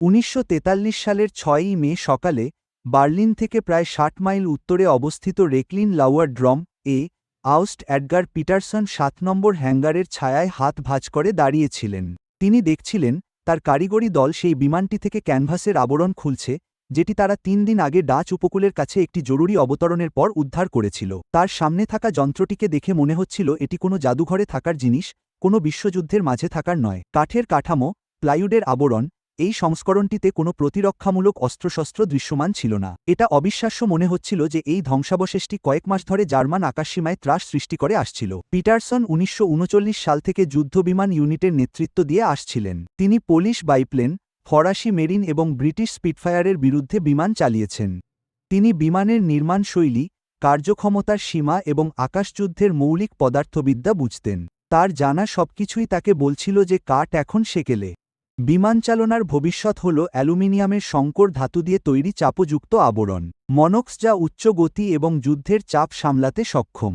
1943 সালের 6ই মে সকালে বার্লিন থেকে প্রায় 60 মাইল উত্তরে অবস্থিত রেকলিন লাউয়ার ড্রম এ আউস্ট এডগার পিটারসন 7 নম্বর হ্যাঙ্গারের ছায়ায় হাত ভাঁজ করে দাঁড়িয়েছিলেন। তিনি দেখছিলেন তার কারিগরি দল সেই বিমানটি থেকে ক্যানভাসের আবরণ খুলছে, যেটি তারা 3 দিন আগে ডাচ উপকূলের কাছে একটি জরুরি অবতরণের পর উদ্ধার করেছিল। তার সামনে থাকা যন্ত্রটিকে দেখে মনে হচ্ছিল এটি কোনো জাদুঘরে থাকার জিনিস, কোনো বিশ্বযুদ্ধের মাঝে থাকার নয়। কাঠের কাঠামো, প্লাইউডের আবরণ, এই সংস্করণটিতে কোনো প্রতিরক্ষামূলক অস্ত্রশস্ত্র দৃশ্যমান ছিল না। এটা অবিশ্বাস্য মনে হচ্ছিল যে এই ধ্বংসাবশেষটি কয়েক মাস ধরে জার্মান আকাশসীমায় ত্রাস সৃষ্টি করে আসছিল। পিটারসন 1939 সাল থেকে যুদ্ধবিমান ইউনিটের নেতৃত্ব দিয়ে আসছিলেন। তিনি পোলিশ বাইপ্লেন, ফরাসি মেরিন এবং ব্রিটিশ স্পিটফায়ারের বিরুদ্ধে বিমান চালিয়েছেন। তিনি বিমানের নির্মাণশৈলী, কার্যক্ষমতার সীমা এবং আকাশযুদ্ধের মৌলিক পদার্থবিদ্যা বুঝতেন। তার জানা সবকিছুই তাকে বলছিল যে কাঠ এখন সেকেলে। বিমান চালনার ভবিষ্যৎ হল অ্যালুমিনিয়ামের সংকর ধাতু দিয়ে তৈরি চাপযুক্ত আবরণ মনোক্স, যা উচ্চ গতি এবং যুদ্ধের চাপ সামলাতে সক্ষম।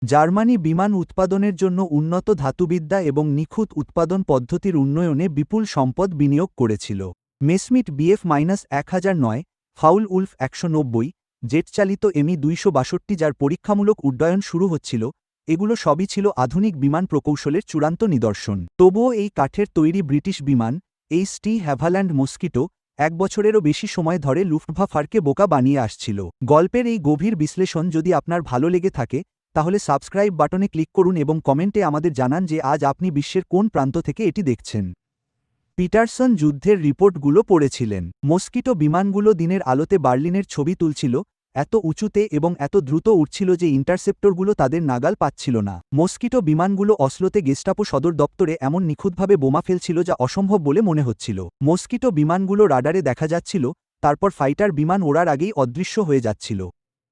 জার্মানি বিমান উৎপাদনের জন্য উন্নত ধাতুবিদ্যা এবং নিখুঁত উৎপাদন পদ্ধতির উন্নয়নে বিপুল সম্পদ বিনিয়োগ করেছিল। মেসমিট BF-1009, ফাউল উলফ 190, জেটচালিত এমি 262, যার পরীক্ষামূলক উড্ডয়ন শুরু হচ্ছিল, এগুলো সবই ছিল আধুনিক বিমান প্রকৌশলের চূড়ান্ত নিদর্শন। তবুও এই কাঠের তৈরি ব্রিটিশ বিমান এইচটি হ্যাভাল্যান্ড মস্কিটো 1 বছরেরও বেশি সময় ধরে লুফটভাফারকে বোকা বানিয়ে আসছিল। গল্পের এই গভীর বিশ্লেষণ যদি আপনার ভালো লেগে থাকে, তাহলে সাবস্ক্রাইব বাটনে ক্লিক করুন এবং কমেন্টে আমাদের জানান যে আজ আপনি বিশ্বের কোন প্রান্ত থেকে এটি দেখছেন। পিটারসন যুদ্ধের রিপোর্টগুলো পড়েছিলেন। মস্কিটো বিমানগুলো দিনের আলোতে বার্লিনের ছবি তুলছিল, এত উঁচুতে এবং এত দ্রুত উঠছিল যে ইন্টারসেপ্টরগুলো তাদের নাগাল পাচ্ছিল না। মস্কিটো বিমানগুলো অসলোতে গেস্টাপো সদর দপ্তরে এমন নিখুঁতভাবে বোমা ফেলছিল যা অসম্ভব বলে মনে হচ্ছিল। মস্কিটো বিমানগুলো রাডারে দেখা যাচ্ছিল, তারপর ফাইটার বিমান ওড়ার আগেই অদৃশ্য হয়ে যাচ্ছিল।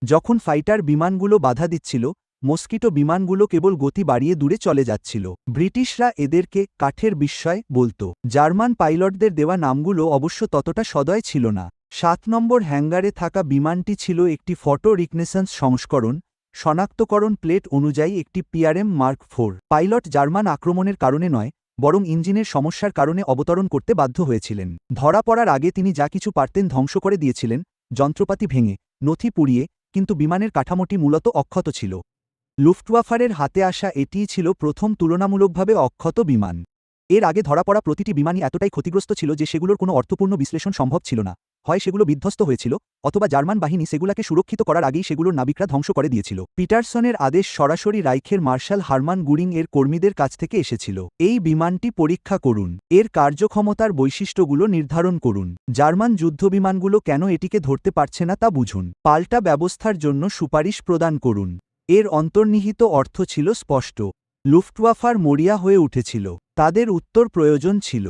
যখন ফাইটার বিমানগুলো বাধা দিচ্ছিল, মস্কিটো বিমানগুলো কেবল গতি বাড়িয়ে দূরে চলে যাচ্ছিল। ব্রিটিশরা এদেরকে কাঠের বিস্ময় বলত। জার্মান পাইলটদের দেওয়া নামগুলো অবশ্য ততটা সদয় ছিল না। 7 নম্বর হ্যাঙ্গারে থাকা বিমানটি ছিল একটি ফটো রিকনেসান্স সংস্করণ, শনাক্তকরণ প্লেট অনুযায়ী একটি পিআরএম মার্ক 4। পাইলট জার্মান আক্রমণের কারণে নয়, বরং ইঞ্জিনের সমস্যার কারণে অবতরণ করতে বাধ্য হয়েছিলেন। ধরা পড়ার আগে তিনি যা কিছু পারতেন ধ্বংস করে দিয়েছিলেন, যন্ত্রপাতি ভেঙে, নথি পুড়িয়ে, কিন্তু বিমানের কাঠামোটি মূলত অক্ষত ছিল। লুফটওয়াফারের হাতে আসা এটিই ছিল প্রথম তুলনামূলকভাবে অক্ষত বিমান। এর আগে ধরা পড়া প্রতিটি বিমানই এতটাই ক্ষতিগ্রস্ত ছিল যে সেগুলোর কোনো অর্থপূর্ণ বিশ্লেষণ সম্ভব ছিল না। হয় সেগুলো বিধ্বস্ত হয়েছিল, অথবা জার্মান বাহিনী সেগুলোকে সুরক্ষিত করার আগেই সেগুলোর নাবিকরা ধ্বংস করে দিয়েছিল। পিটারসনের আদেশ সরাসরি রাইখের মার্শাল হারমান গুরিং এর কর্মীদের কাছ থেকে এসেছিল। এই বিমানটি পরীক্ষা করুন, এর কার্যক্ষমতার বৈশিষ্ট্যগুলো নির্ধারণ করুন। জার্মান যুদ্ধবিমানগুলো কেন এটিকে ধরতে পারছে না তা বুঝুন। পাল্টা ব্যবস্থার জন্য সুপারিশ প্রদান করুন। এর অন্তর্নিহিত অর্থ ছিল স্পষ্ট। লুফটওয়াফার মরিয়া হয়ে উঠেছিল। তাদের উত্তর প্রয়োজন ছিল।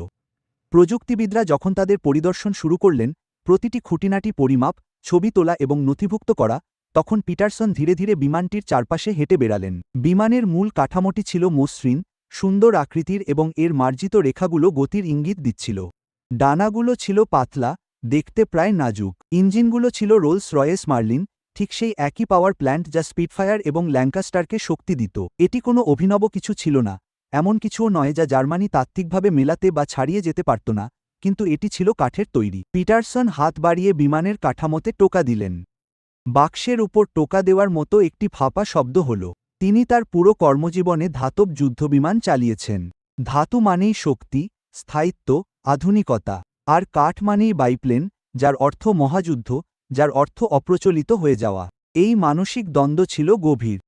প্রযুক্তিবিদরা যখন তাদের পরিদর্শন শুরু করলেন, প্রতিটি খুঁটিনাটি পরিমাপ, ছবি তোলা এবং নথিভুক্ত করা, তখন পিটারসন ধীরে ধীরে বিমানটির চারপাশে হেঁটে বেড়ালেন। বিমানের মূল কাঠামোটি ছিল মসৃণ, সুন্দর আকৃতির এবং এর মার্জিত রেখাগুলো গতির ইঙ্গিত দিচ্ছিল। ডানাগুলো ছিল পাতলা, দেখতে প্রায় নাজুক। ইঞ্জিনগুলো ছিল রোলস রয়েস মার্লিন, ঠিক সেই একই পাওয়ার প্ল্যান্ট যা স্পিটফায়ার এবং ল্যাঙ্কাস্টারকে শক্তি দিত। এটি কোনো অভিনব কিছু ছিল না, এমন কিছুও নয় যা জার্মানি তাত্ত্বিকভাবে মেলাতে বা ছাড়িয়ে যেতে পারত না, কিন্তু এটি ছিল কাঠের তৈরি। পিটারসন হাত বাড়িয়ে বিমানের কাঠামোতে টোকা দিলেন। বাক্সের উপর টোকা দেওয়ার মতো একটি ফাঁপা শব্দ হল। তিনি তার পুরো কর্মজীবনে ধাতব যুদ্ধবিমান চালিয়েছেন। ধাতু মানেই শক্তি, স্থায়িত্ব, আধুনিকতা, আর কাঠ মানেই বাইপ্লেন, যার অর্থ মহাযুদ্ধ, যার অর্থ অপ্রচলিত হয়ে যাওয়া। এই মানসিক দ্বন্দ্ব ছিল গভীর।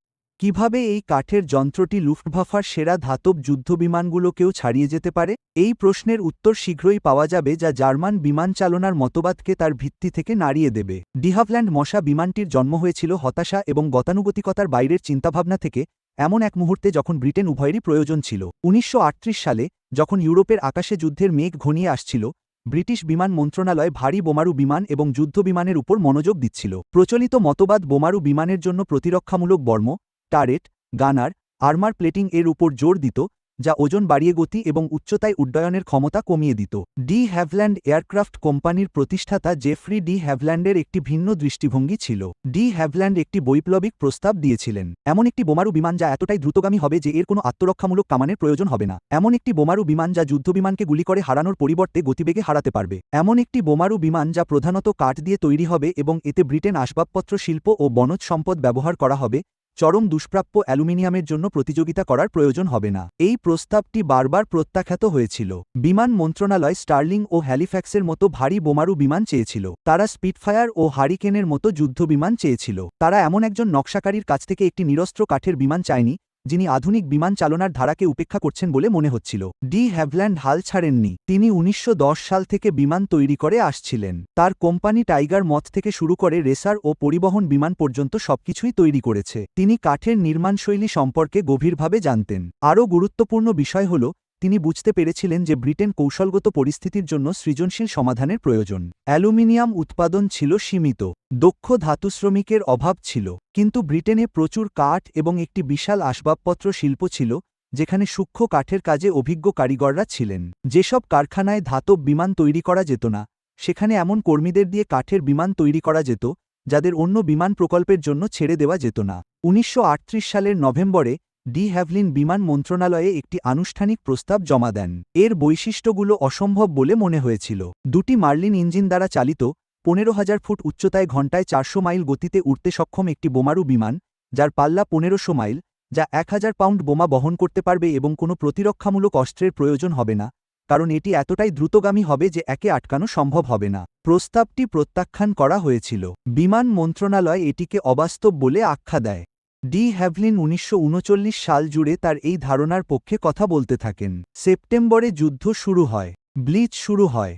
কিভাবে এই কাঠের যন্ত্রটি লুফটভাফার সেরা ধাতব যুদ্ধবিমানগুলোকেও ছাড়িয়ে যেতে পারে? এই প্রশ্নের উত্তর শীঘ্রই পাওয়া যাবে, যা জার্মান বিমান চালনার মতবাদকে তার ভিত্তি থেকে নাড়িয়ে দেবে। ডি হাভল্যান্ড মশা বিমানটির জন্ম হয়েছিল হতাশা এবং গতানুগতিকতার বাইরের চিন্তাভাবনা থেকে, এমন এক মুহূর্তে যখন ব্রিটেন উভয়েরই প্রয়োজন ছিল। 1938 সালে, যখন ইউরোপের আকাশে যুদ্ধের মেঘ ঘনিয়ে আসছিল, ব্রিটিশ বিমান মন্ত্রণালয় ভারী বোমারু বিমান এবং যুদ্ধবিমানের উপর মনোযোগ দিচ্ছিল। প্রচলিত মতবাদ বোমারু বিমানের জন্য প্রতিরক্ষামূলক বর্ম, টারেট, গানার, আর্মার প্লেটিং এর উপর জোর দিত, যা ওজন বাড়িয়ে গতি এবং উচ্চতায় উড্ডয়নের ক্ষমতা কমিয়ে দিত। ডি হ্যাভল্যান্ড এয়ারক্রাফট কোম্পানির প্রতিষ্ঠাতা জেফ্রি ডি হ্যাভল্যান্ডের একটি ভিন্ন দৃষ্টিভঙ্গি ছিল। ডি হ্যাভল্যান্ড একটি বৈপ্লবিক প্রস্তাব দিয়েছিলেন। এমন একটি বোমারু বিমান যা এতটাই দ্রুতগামী হবে যে এর কোনো আত্মরক্ষামূলক কামানের প্রয়োজন হবে না। এমন একটি বোমারু বিমান যা যুদ্ধবিমানকে গুলি করে হারানোর পরিবর্তে গতিবেগে হারাতে পারবে। এমন একটি বোমারু বিমান যা প্রধানত কাঠ দিয়ে তৈরি হবে এবং এতে ব্রিটেন আসবাবপত্র শিল্প ও বনজ সম্পদ ব্যবহার করা হবে। চরম দুষ্প্রাপ্য অ্যালুমিনিয়ামের জন্য প্রতিযোগিতা করার প্রয়োজন হবে না। এই প্রস্তাবটি বারবার প্রত্যাখ্যাত হয়েছিল। বিমান মন্ত্রণালয় স্টার্লিং ও হ্যালিফ্যাক্সের মতো ভারী বোমারু বিমান চেয়েছিল। তারা স্পিটফায়ার ও হারিকেনের মতো যুদ্ধবিমান চেয়েছিল। তারা এমন একজন নকশাকারীর কাছ থেকে একটি নিরস্ত্র কাঠের বিমান চায়নি, যিনি আধুনিক বিমান চালনার ধারাকে উপেক্ষা করছেন বলে মনে হচ্ছিল। ডি হ্যাভল্যান্ড হাল ছাড়েননি। তিনি 1910 সাল থেকে বিমান তৈরি করে আসছিলেন। তার কোম্পানি টাইগার মথ থেকে শুরু করে রেসার ও পরিবহন বিমান পর্যন্ত সবকিছুই তৈরি করেছে। তিনি কাঠের নির্মাণশৈলী সম্পর্কে গভীরভাবে জানতেন। আরও গুরুত্বপূর্ণ বিষয় হল, তিনি বুঝতে পেরেছিলেন যে ব্রিটেন কৌশলগত পরিস্থিতির জন্য সৃজনশীল সমাধানের প্রয়োজন। অ্যালুমিনিয়াম উৎপাদন ছিল সীমিত, দক্ষ ধাতুশ্রমিকের অভাব ছিল, কিন্তু ব্রিটেনে প্রচুর কাঠ এবং একটি বিশাল আসবাবপত্র শিল্প ছিল, যেখানে সূক্ষ্ম কাঠের কাজে অভিজ্ঞ কারিগররা ছিলেন। যেসব কারখানায় ধাতব বিমান তৈরি করা যেত না, সেখানে এমন কর্মীদের দিয়ে কাঠের বিমান তৈরি করা যেত, যাদের অন্য বিমান প্রকল্পের জন্য ছেড়ে দেওয়া যেত না। 1938 সালের নভেম্বরে ডি হ্যাভলিন বিমান মন্ত্রণালয়ে একটি আনুষ্ঠানিক প্রস্তাব জমা দেন। এর বৈশিষ্ট্যগুলো অসম্ভব বলে মনে হয়েছিল। দুটি মার্লিন ইঞ্জিন দ্বারা চালিত 15,000 ফুট উচ্চতায় ঘণ্টায় 400 মাইল গতিতে উড়তে সক্ষম একটি বোমারু বিমান, যার পাল্লা 1500 মাইল, যা 1000 পাউন্ড বোমা বহন করতে পারবে এবং কোনো প্রতিরক্ষামূলক অস্ত্রের প্রয়োজন হবে না, কারণ এটি এতটাই দ্রুতগামী হবে যে একে আটকানো সম্ভব হবে না। প্রস্তাবটি প্রত্যাখ্যান করা হয়েছিল। বিমান মন্ত্রণালয় এটিকে অবাস্তব বলে আখ্যা দেয়। ডি হ্যাভলিন 1939 সাল জুড়ে তার এই ধারণার পক্ষে কথা বলতে থাকেন। সেপ্টেম্বরে যুদ্ধ শুরু হয়। ব্লিচ শুরু হয়।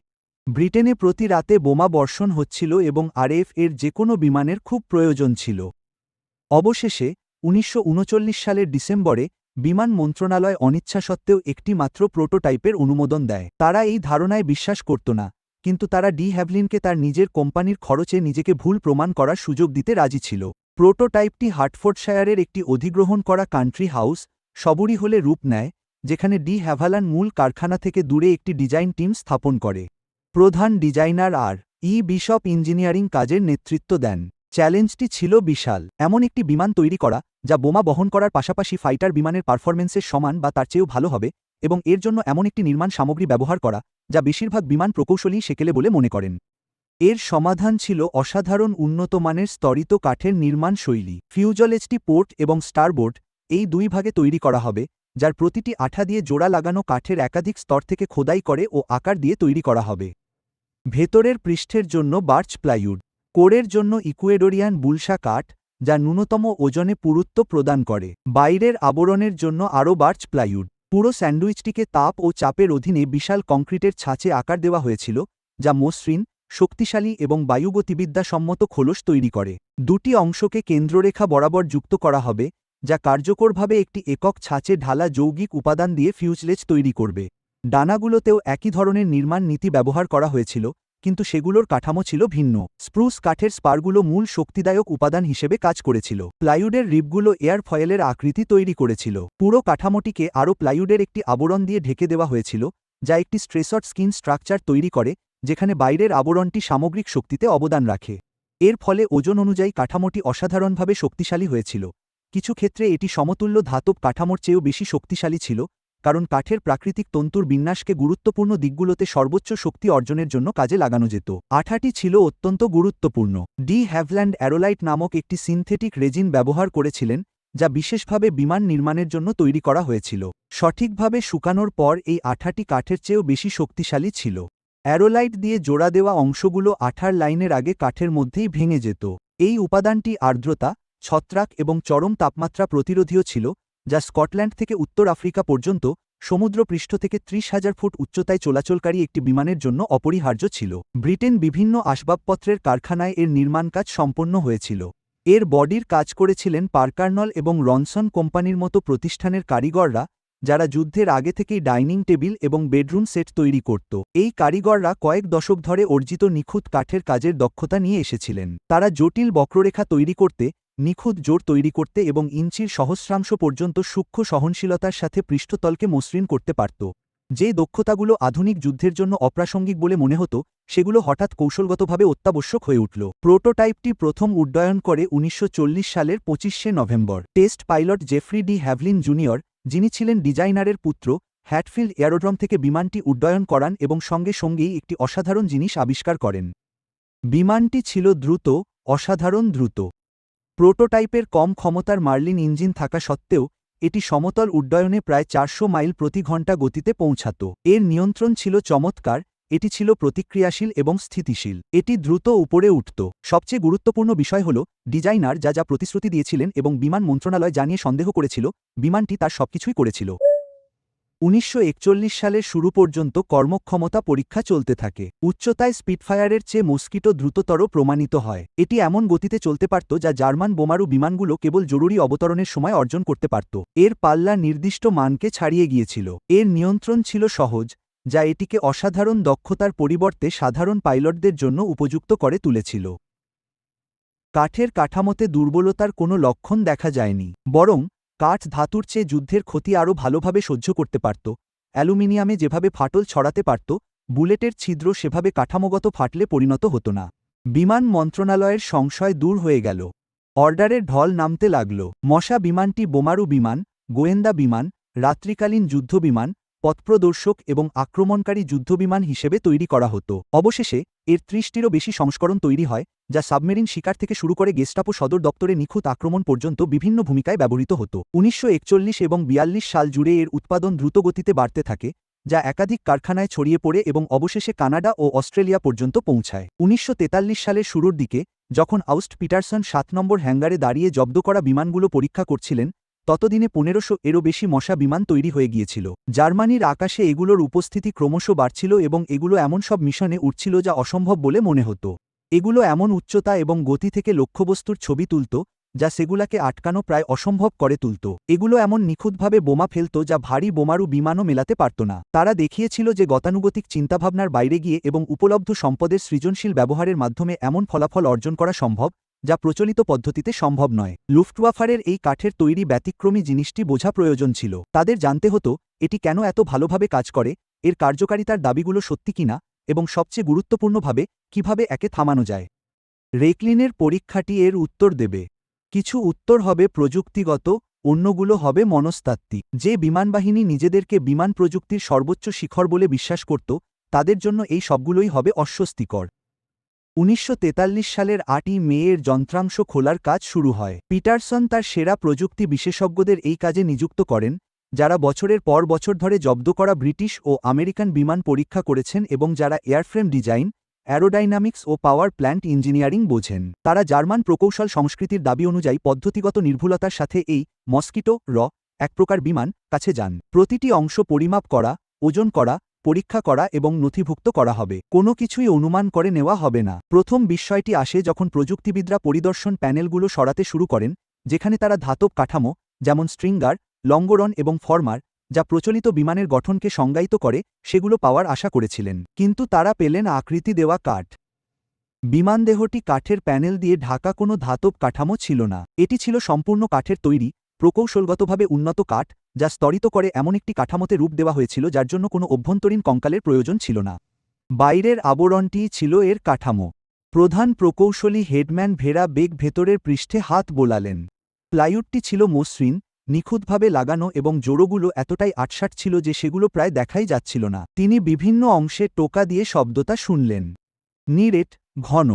ব্রিটেনে প্রতি রাতে বোমা বর্ষণ হচ্ছিল এবং আরএফ এর যেকোনো বিমানের খুব প্রয়োজন ছিল। অবশেষে 1939 সালের ডিসেম্বরে বিমান মন্ত্রণালয় অনিচ্ছা সত্ত্বেও একটি মাত্র প্রোটোটাইপের অনুমোদন দেয়। তারা এই ধারণায় বিশ্বাস করত না, কিন্তু তারা ডি হ্যাভলিনকে তার নিজের কোম্পানির খরচে নিজেকে ভুল প্রমাণ করার সুযোগ দিতে রাজি ছিল। প্রোটোটাইপটি হার্টফোর্ডশায়ারের একটি অধিগ্রহণ করা কান্ট্রি হাউস, সবুরি হলে রূপ নেয়, যেখানে ডি হ্যাভলান মূল কারখানা থেকে দূরে একটি ডিজাইন টিম স্থাপন করে। প্রধান ডিজাইনার আর ই বিশপ ইঞ্জিনিয়ারিং কাজের নেতৃত্ব দেন। চ্যালেঞ্জটি ছিল বিশাল। এমন একটি বিমান তৈরি করা যা বোমা বহন করার পাশাপাশি ফাইটার বিমানের পারফরমেন্সের সমান বা তার চেয়েও ভালো হবে, এবং এর জন্য এমন একটি নির্মাণ সামগ্রী ব্যবহার করা যা বেশিরভাগ বিমান প্রকৌশলী সেকেলে বলে মনে করেন। এর সমাধান ছিল অসাধারণ উন্নত মানের স্তরিত কাঠের নির্মাণ শৈলী। ফিউজলেজটি পোর্ট এবং স্টারবোর্ড, এই দুই ভাগে তৈরি করা হবে, যার প্রতিটি আঠা দিয়ে জোড়া লাগানো কাঠের একাধিক স্তর থেকে খোদাই করে ও আকার দিয়ে তৈরি করা হবে। ভেতরের পৃষ্ঠের জন্য বার্চ প্লাইউড, কোরের জন্য ইকুয়েডোরিয়ান বুলসা কাঠ, যা ন্যূনতম ওজনে পুরুত্ব প্রদান করে। বাইরের আবরণের জন্য আরও বার্চ প্লাইউড। পুরো স্যান্ডউইচটিকে তাপ ও চাপের অধীনে বিশাল কংক্রিটের ছাঁচে আকার দেওয়া হয়েছিল, যা মসৃণ, শক্তিশালী এবং বায়ুগতিবিদ্যাসম্মত খোলস তৈরি করে। দুটি অংশকে কেন্দ্ররেখা বরাবর যুক্ত করা হবে, যা কার্যকরভাবে একটি একক ছাঁচে ঢালা যৌগিক উপাদান দিয়ে ফিউজলেজ তৈরি করবে। ডানাগুলোতেও একই ধরনের নির্মাণ নীতি ব্যবহার করা হয়েছিল, কিন্তু সেগুলোর কাঠামো ছিল ভিন্ন। স্প্রুস কাঠের স্পারগুলো মূল শক্তিদায়ক উপাদান হিসেবে কাজ করেছিল। প্লাইউডের রিবগুলো এয়ার ফয়েলের আকৃতি তৈরি করেছিল। পুরো কাঠামোটিকে আরও প্লাইউডের একটি আবরণ দিয়ে ঢেকে দেওয়া হয়েছিল, যা একটি স্ট্রেসড স্কিন স্ট্রাকচার তৈরি করে, যেখানে বাইরের আবরণটি সামগ্রিক শক্তিতে অবদান রাখে। এর ফলে ওজন অনুযায়ী কাঠামোটি অসাধারণভাবে শক্তিশালী হয়েছিল। কিছু ক্ষেত্রে এটি সমতুল্য ধাতব কাঠামোর চেয়েও বেশি শক্তিশালী ছিল, কারণ কাঠের প্রাকৃতিক তন্তুর বিন্যাসকে গুরুত্বপূর্ণ দিকগুলোতে সর্বোচ্চ শক্তি অর্জনের জন্য কাজে লাগানো যেত। আঠাটি ছিল অত্যন্ত গুরুত্বপূর্ণ। ডি হ্যাভল্যান্ড অ্যারোলাইট নামক একটি সিনথেটিক রেজিন ব্যবহার করেছিলেন, যা বিশেষভাবে বিমান নির্মাণের জন্য তৈরি করা হয়েছিল। সঠিকভাবে শুকানোর পর এই আঠাটি কাঠের চেয়েও বেশি শক্তিশালী ছিল। অ্যারোলাইট দিয়ে জোড়া দেওয়া অংশগুলো আঠার লাইনের আগে কাঠের মধ্যেই ভেঙে যেত। এই উপাদানটি আর্দ্রতা, ছত্রাক এবং চরম তাপমাত্রা প্রতিরোধীও ছিল, যা স্কটল্যান্ড থেকে উত্তর আফ্রিকা পর্যন্ত সমুদ্রপৃষ্ঠ থেকে 30,000 ফুট উচ্চতায় চলাচলকারী একটি বিমানের জন্য অপরিহার্য ছিল। ব্রিটেন বিভিন্ন আসবাবপত্রের কারখানায় এর নির্মাণ কাজ সম্পন্ন হয়েছিল। এর বডির কাজ করেছিলেন পার্কারনল এবং রনসন কোম্পানির মতো প্রতিষ্ঠানের কারিগররা, যারা যুদ্ধের আগে থেকেই ডাইনিং টেবিল এবং বেডরুম সেট তৈরি করত। এই কারিগররা কয়েক দশক ধরে অর্জিত নিখুঁত কাঠের কাজের দক্ষতা নিয়ে এসেছিলেন। তারা জটিল বক্ররেখা তৈরি করতে নিখুঁত জোর তৈরি করতে এবং ইঞ্চির সহস্রাংশ পর্যন্ত সূক্ষ্ম সহনশীলতার সাথে পৃষ্ঠতলকে মসৃণ করতে পারত। যে দক্ষতাগুলো আধুনিক যুদ্ধের জন্য অপ্রাসঙ্গিক বলে মনে হতো, সেগুলো হঠাৎ কৌশলগতভাবে অত্যাবশ্যক হয়ে উঠল। প্রোটোটাইপটি প্রথম উড্ডয়ন করে 1940 সালের 25শে November test pilot Geoffrey de Havilland junior, যিনি ছিলেন ডিজাইনারের পুত্র, হ্যাটফিল্ড এয়ারোড্রোম থেকে বিমানটি উড্ডয়ন করান এবং সঙ্গে সঙ্গেই একটি অসাধারণ জিনিস আবিষ্কার করেন। বিমানটি ছিল দ্রুত, অসাধারণ দ্রুত। প্রোটোটাইপের কম ক্ষমতার মার্লিন ইঞ্জিন থাকা সত্ত্বেও এটি সমতল উড্ডয়নে প্রায় 400 মাইল প্রতি ঘন্টা গতিতে পৌঁছাত। এর নিয়ন্ত্রণ ছিল চমৎকার, এটি ছিল প্রতিক্রিয়াশীল এবং স্থিতিশীল। এটি দ্রুত উপরে উঠত। সবচেয়ে গুরুত্বপূর্ণ বিষয় হল, ডিজাইনার যা প্রতিশ্রুতি দিয়েছিলেন এবং বিমান মন্ত্রণালয় জানিয়ে সন্দেহ করেছিল, বিমানটি তার সবকিছুই করেছিল। 1941 সালের শুরু পর্যন্ত কর্মক্ষমতা পরীক্ষা চলতে থাকে। উচ্চতায় স্পিটফায়ারের চেয়ে মস্কিটো দ্রুততর প্রমাণিত হয়। এটি এমন গতিতে চলতে পারত যা জার্মান বোমারু বিমানগুলো কেবল জরুরি অবতরণের সময় অর্জন করতে পারত। এর পাল্লা নির্দিষ্ট মানকে ছাড়িয়ে গিয়েছিল। এর নিয়ন্ত্রণ ছিল সহজ, যা এটিকে অসাধারণ দক্ষতার পরিবর্তে সাধারণ পাইলটদের জন্য উপযুক্ত করে তুলেছিল। কাঠের কাঠামোতে দুর্বলতার কোনো লক্ষণ দেখা যায়নি, বরং কাঠ ধাতুর চেয়ে যুদ্ধের ক্ষতি আরও ভালোভাবে সহ্য করতে পারত। অ্যালুমিনিয়ামে যেভাবে ফাটল ছড়াতে পারত, বুলেটের ছিদ্র সেভাবে কাঠামোগত ফাটলে পরিণত হতো না। বিমান মন্ত্রণালয়ের সংশয় দূর হয়ে গেল। অর্ডারের ঢল নামতে লাগল। মশা বিমানটি বোমারু বিমান, গোয়েন্দা বিমান, রাত্রিকালীন যুদ্ধবিমান, পথপ্রদর্শক এবং আক্রমণকারী যুদ্ধবিমান হিসেবে তৈরি করা হতো। অবশেষে এর 30টিরও বেশি সংস্করণ তৈরি হয়, যা সাবমেরিন শিকার থেকে শুরু করে গেস্টাপো সদর দপ্তরে নিখুঁত আক্রমণ পর্যন্ত বিভিন্ন ভূমিকায় ব্যবহৃত হতো। 1941 এবং 42 সাল জুড়ে এর উৎপাদন দ্রুতগতিতে বাড়তে থাকে, যা একাধিক কারখানায় ছড়িয়ে পড়ে এবং অবশেষে কানাডা ও অস্ট্রেলিয়া পর্যন্ত পৌঁছায়। 1943 সালের শুরুর দিকে, যখন আউস্ট পিটারসন 7 নম্বর হ্যাঙ্গারে দাঁড়িয়ে জব্দ করা বিমানগুলো পরীক্ষা করছিলেন, ততদিনে 1500 এরও বেশি মশা বিমান তৈরি হয়ে গিয়েছিল। জার্মানির আকাশে এগুলোর উপস্থিতি ক্রমশ বাড়ছিল এবং এগুলো এমন সব মিশনে উঠছিল যা অসম্ভব বলে মনে হতো। এগুলো এমন উচ্চতা এবং গতি থেকে লক্ষ্যবস্তুর ছবি তুলত, যা সেগুলাকে আটকানো প্রায় অসম্ভব করে তুলত। এগুলো এমন নিখুঁতভাবে বোমা ফেলত যা ভারী বোমারু বিমানও মেলাতে পারত না। তারা দেখিয়েছিল যে গতানুগতিক চিন্তাভাবনার বাইরে গিয়ে এবং উপলব্ধ সম্পদের সৃজনশীল ব্যবহারের মাধ্যমে এমন ফলাফল অর্জন করা সম্ভব, যা প্রচলিত পদ্ধতিতে সম্ভব নয়। লুফটওয়াফারের এই কাঠের তৈরি ব্যতিক্রমী জিনিসটি বোঝা প্রয়োজন ছিল। তাদের জানতে হতো এটি কেন এত ভালোভাবে কাজ করে, এর কার্যকারিতার দাবিগুলো সত্যি কিনা, এবং সবচেয়ে গুরুত্বপূর্ণভাবে কিভাবে একে থামানো যায়। রেকলিনের পরীক্ষাটি এর উত্তর দেবে। কিছু উত্তর হবে প্রযুক্তিগত, অন্যগুলো হবে মনস্তাত্ত্বিক। যে বিমানবাহিনী নিজেদেরকে বিমান প্রযুক্তির সর্বোচ্চ শিখর বলে বিশ্বাস করত, তাদের জন্য এই সবগুলোই হবে অস্বস্তিকর। 1943 সালের 8ই মে এর যন্ত্রাংশ খোলার কাজ শুরু হয়। পিটারসন তার সেরা প্রযুক্তি বিশেষজ্ঞদের এই কাজে নিযুক্ত করেন, যারা বছরের পর বছর ধরে জব্দ করা ব্রিটিশ ও আমেরিকান বিমান পরীক্ষা করেছেন এবং যারা এয়ারফ্রেম ডিজাইন, অ্যারোডাইনামিক্স ও পাওয়ার প্ল্যান্ট ইঞ্জিনিয়ারিং বোঝেন। তারা জার্মান প্রকৌশল সংস্কৃতির দাবি অনুযায়ী পদ্ধতিগত নির্ভুলতার সাথে এই মস্কিটো এক প্রকার বিমান কাছে যান। প্রতিটি অংশ পরিমাপ করা, ওজন করা, পরীক্ষা করা এবং নথিভুক্ত করা হবে। কোনো কিছুই অনুমান করে নেওয়া হবে না। প্রথম বিস্ময়টি আসে যখন প্রযুক্তিবিদরা পরিদর্শন প্যানেলগুলো সরাতে শুরু করেন, যেখানে তারা ধাতব কাঠামো, যেমন স্ট্রিঙ্গার, লঙ্গরন এবং ফরমার, যা প্রচলিত বিমানের গঠনকে সংজ্ঞায়িত করে, সেগুলো পাওয়ার আশা করেছিলেন। কিন্তু তারা পেলেন আকৃতি দেওয়া কাঠ। বিমানদেহটি কাঠের প্যানেল দিয়ে ঢাকা কোনো ধাতব কাঠামো ছিল না। এটি ছিল সম্পূর্ণ কাঠের তৈরি, প্রকৌশলগতভাবে উন্নত কাঠ, যা স্তরিত করে এমন একটি কাঠামোতে রূপ দেওয়া হয়েছিল যার জন্য কোনো অভ্যন্তরীণ কঙ্কালের প্রয়োজন ছিল না। বাইরের আবরণটিই ছিল এর কাঠামো। প্রধান প্রকৌশলী হেডম্যান ভেরা বেগ ভেতরের পৃষ্ঠে হাত বোলালেন। প্লাইউডটি ছিল মসৃণ, নিখুঁতভাবে লাগানো এবং জোড়োগুলো এতটাই আটসাট ছিল যে সেগুলো প্রায় দেখাই যাচ্ছিল না। তিনি বিভিন্ন অংশে টোকা দিয়ে শব্দটা শুনলেন। নিরেট, ঘন।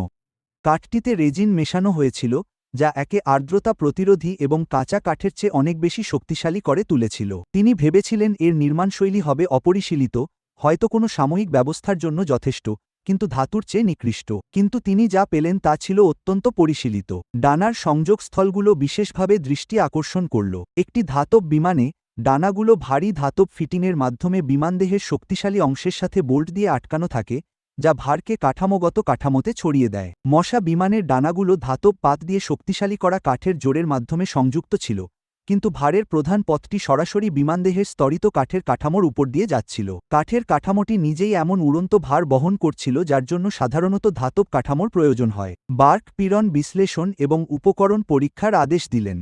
কাঠটিতে রেজিন মেশানো হয়েছিল, যা একে আর্দ্রতা প্রতিরোধী এবং কাঁচা কাঠের চেয়ে অনেক বেশি শক্তিশালী করে তুলেছিল। তিনি ভেবেছিলেন এর নির্মাণশৈলী হবে অপরিশীলিত, হয়তো কোনো সাময়িক ব্যবস্থার জন্য যথেষ্ট, কিন্তু ধাতুর চেয়ে নিকৃষ্ট। কিন্তু তিনি যা পেলেন তা ছিল অত্যন্ত পরিশীলিত। ডানার সংযোগস্থলগুলো বিশেষভাবে দৃষ্টি আকর্ষণ করল। একটি ধাতব বিমানে ডানাগুলো ভারী ধাতব ফিটিংয়ের মাধ্যমে বিমানদেহের শক্তিশালী অংশের সাথে বোল্ট দিয়ে আটকানো থাকে, যা ভারকে কাঠামোগত কাঠামোতে ছড়িয়ে দেয়। মশা বিমানের ডানাগুলো ধাতব পাত দিয়ে শক্তিশালী করা কাঠের জোরের মাধ্যমে সংযুক্ত ছিল, কিন্তু ভারের প্রধান পথটি সরাসরি বিমানদেহের স্তরিত কাঠের কাঠামোর উপর দিয়ে যাচ্ছিল। কাঠের কাঠামোটি নিজেই এমন উড়ন্ত ভার বহন করছিল যার জন্য সাধারণত ধাতব কাঠামোর প্রয়োজন হয়। বার্ক পীড়ন বিশ্লেষণ এবং উপকরণ পরীক্ষার আদেশ দিলেন।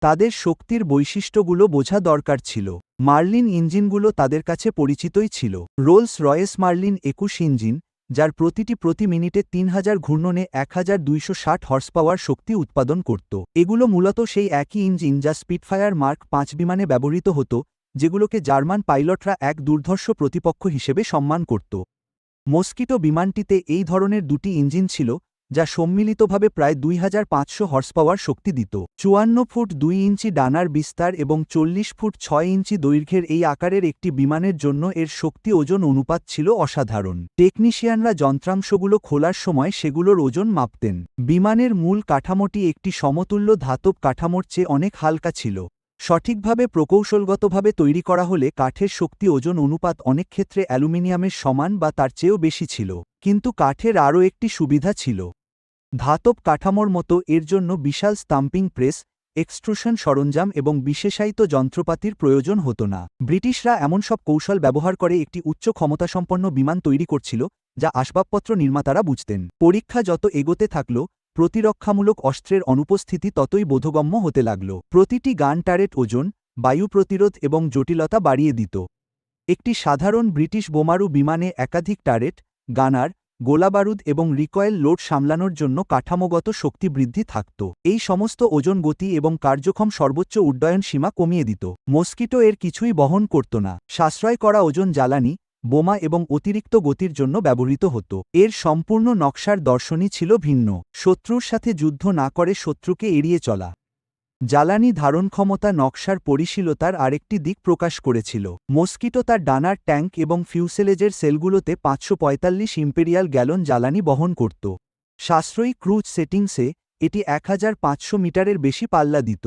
তাদের শক্তির বৈশিষ্ট্যগুলো বোঝা দরকার ছিল। মার্লিন ইঞ্জিনগুলো তাদের কাছে পরিচিতই ছিল। রোলস রয়েস মার্লিন ২১ ইঞ্জিন, যার প্রতিটি প্রতি মিনিটে ৩০০০ ঘূর্ণনে ১২৬০ হর্স পাওয়ার শক্তি উৎপাদন করত। এগুলো মূলত সেই একই ইঞ্জিন যা স্পিটফায়ার মার্ক ৫ বিমানে ব্যবহৃত হতো, যেগুলোকে জার্মান পাইলটরা এক দুর্ধর্ষ প্রতিপক্ষ হিসেবে সম্মান করত। মস্কিটো বিমানটিতে এই ধরনের দুটি ইঞ্জিন ছিল, যা সম্মিলিতভাবে প্রায় ২৫০০ হর্স পাওয়ার শক্তি দিত। ৫৪ ফুট ২ ইঞ্চি ডানার বিস্তার এবং ৪০ ফুট ৬ ইঞ্চি দৈর্ঘ্যের এই আকারের একটি বিমানের জন্য এর শক্তি ওজন অনুপাত ছিল অসাধারণ। টেকনিশিয়ানরা যন্ত্রাংশগুলো খোলার সময় সেগুলোর ওজন মাপতেন। বিমানের মূল কাঠামোটি একটি সমতুল্য ধাতব কাঠামোর চেয়ে অনেক হালকা ছিল। সঠিকভাবে প্রকৌশলগতভাবে তৈরি করা হলে কাঠের শক্তি ওজন অনুপাত অনেক ক্ষেত্রে অ্যালুমিনিয়ামের সমান বা তার চেয়েও বেশি ছিল। কিন্তু কাঠের আরও একটি সুবিধা ছিল। ধাতব কাঠামোর মতো এর জন্য বিশাল স্টাম্পিং প্রেস, এক্সট্রুশন সরঞ্জাম এবং বিশেষায়িত যন্ত্রপাতির প্রয়োজন হতো না। ব্রিটিশরা এমন সব কৌশল ব্যবহার করে একটি উচ্চ ক্ষমতাসম্পন্ন বিমান তৈরি করছিল, যা আসবাবপত্র নির্মাতারা বুঝতেন। পরীক্ষা যত এগোতে থাকল, প্রতিরক্ষামূলক অস্ত্রের অনুপস্থিতি ততই বোধগম্য হতে লাগল। প্রতিটি গান টারেট ওজন, বায়ু প্রতিরোধ এবং জটিলতা বাড়িয়ে দিত। একটি সাধারণ ব্রিটিশ বোমারু বিমানে একাধিক টারেট, গানার, গোলাবারুদ এবং রিকয়েল লোড সামলানোর জন্য কাঠামোগত শক্তি বৃদ্ধি থাকত। এই সমস্ত ওজন গতি এবং কার্যক্ষম সর্বোচ্চ উড্ডয়ন সীমা কমিয়ে দিত। মস্কিটো এর কিছুই বহন করত না। সাশ্রয় করা ওজন জ্বালানি, বোমা এবং অতিরিক্ত গতির জন্য ব্যবহৃত হতো। এর সম্পূর্ণ নকশার দর্শনই ছিল ভিন্ন। শত্রুর সাথে যুদ্ধ না করে শত্রুকে এড়িয়ে চলা। জ্বালানি ধারণক্ষমতা নকশার পরিশীলতার আরেকটি দিক প্রকাশ করেছিল। মস্কিটো তার ডানার ট্যাঙ্ক এবং ফিউসেলেজের সেলগুলোতে ৫৪৫ ইম্পেরিয়াল গ্যালন জ্বালানি বহন করত। সাশ্রয়ী ক্রুজ সেটিংসে এটি ১৫০০ মিটারের বেশি পাল্লা দিত।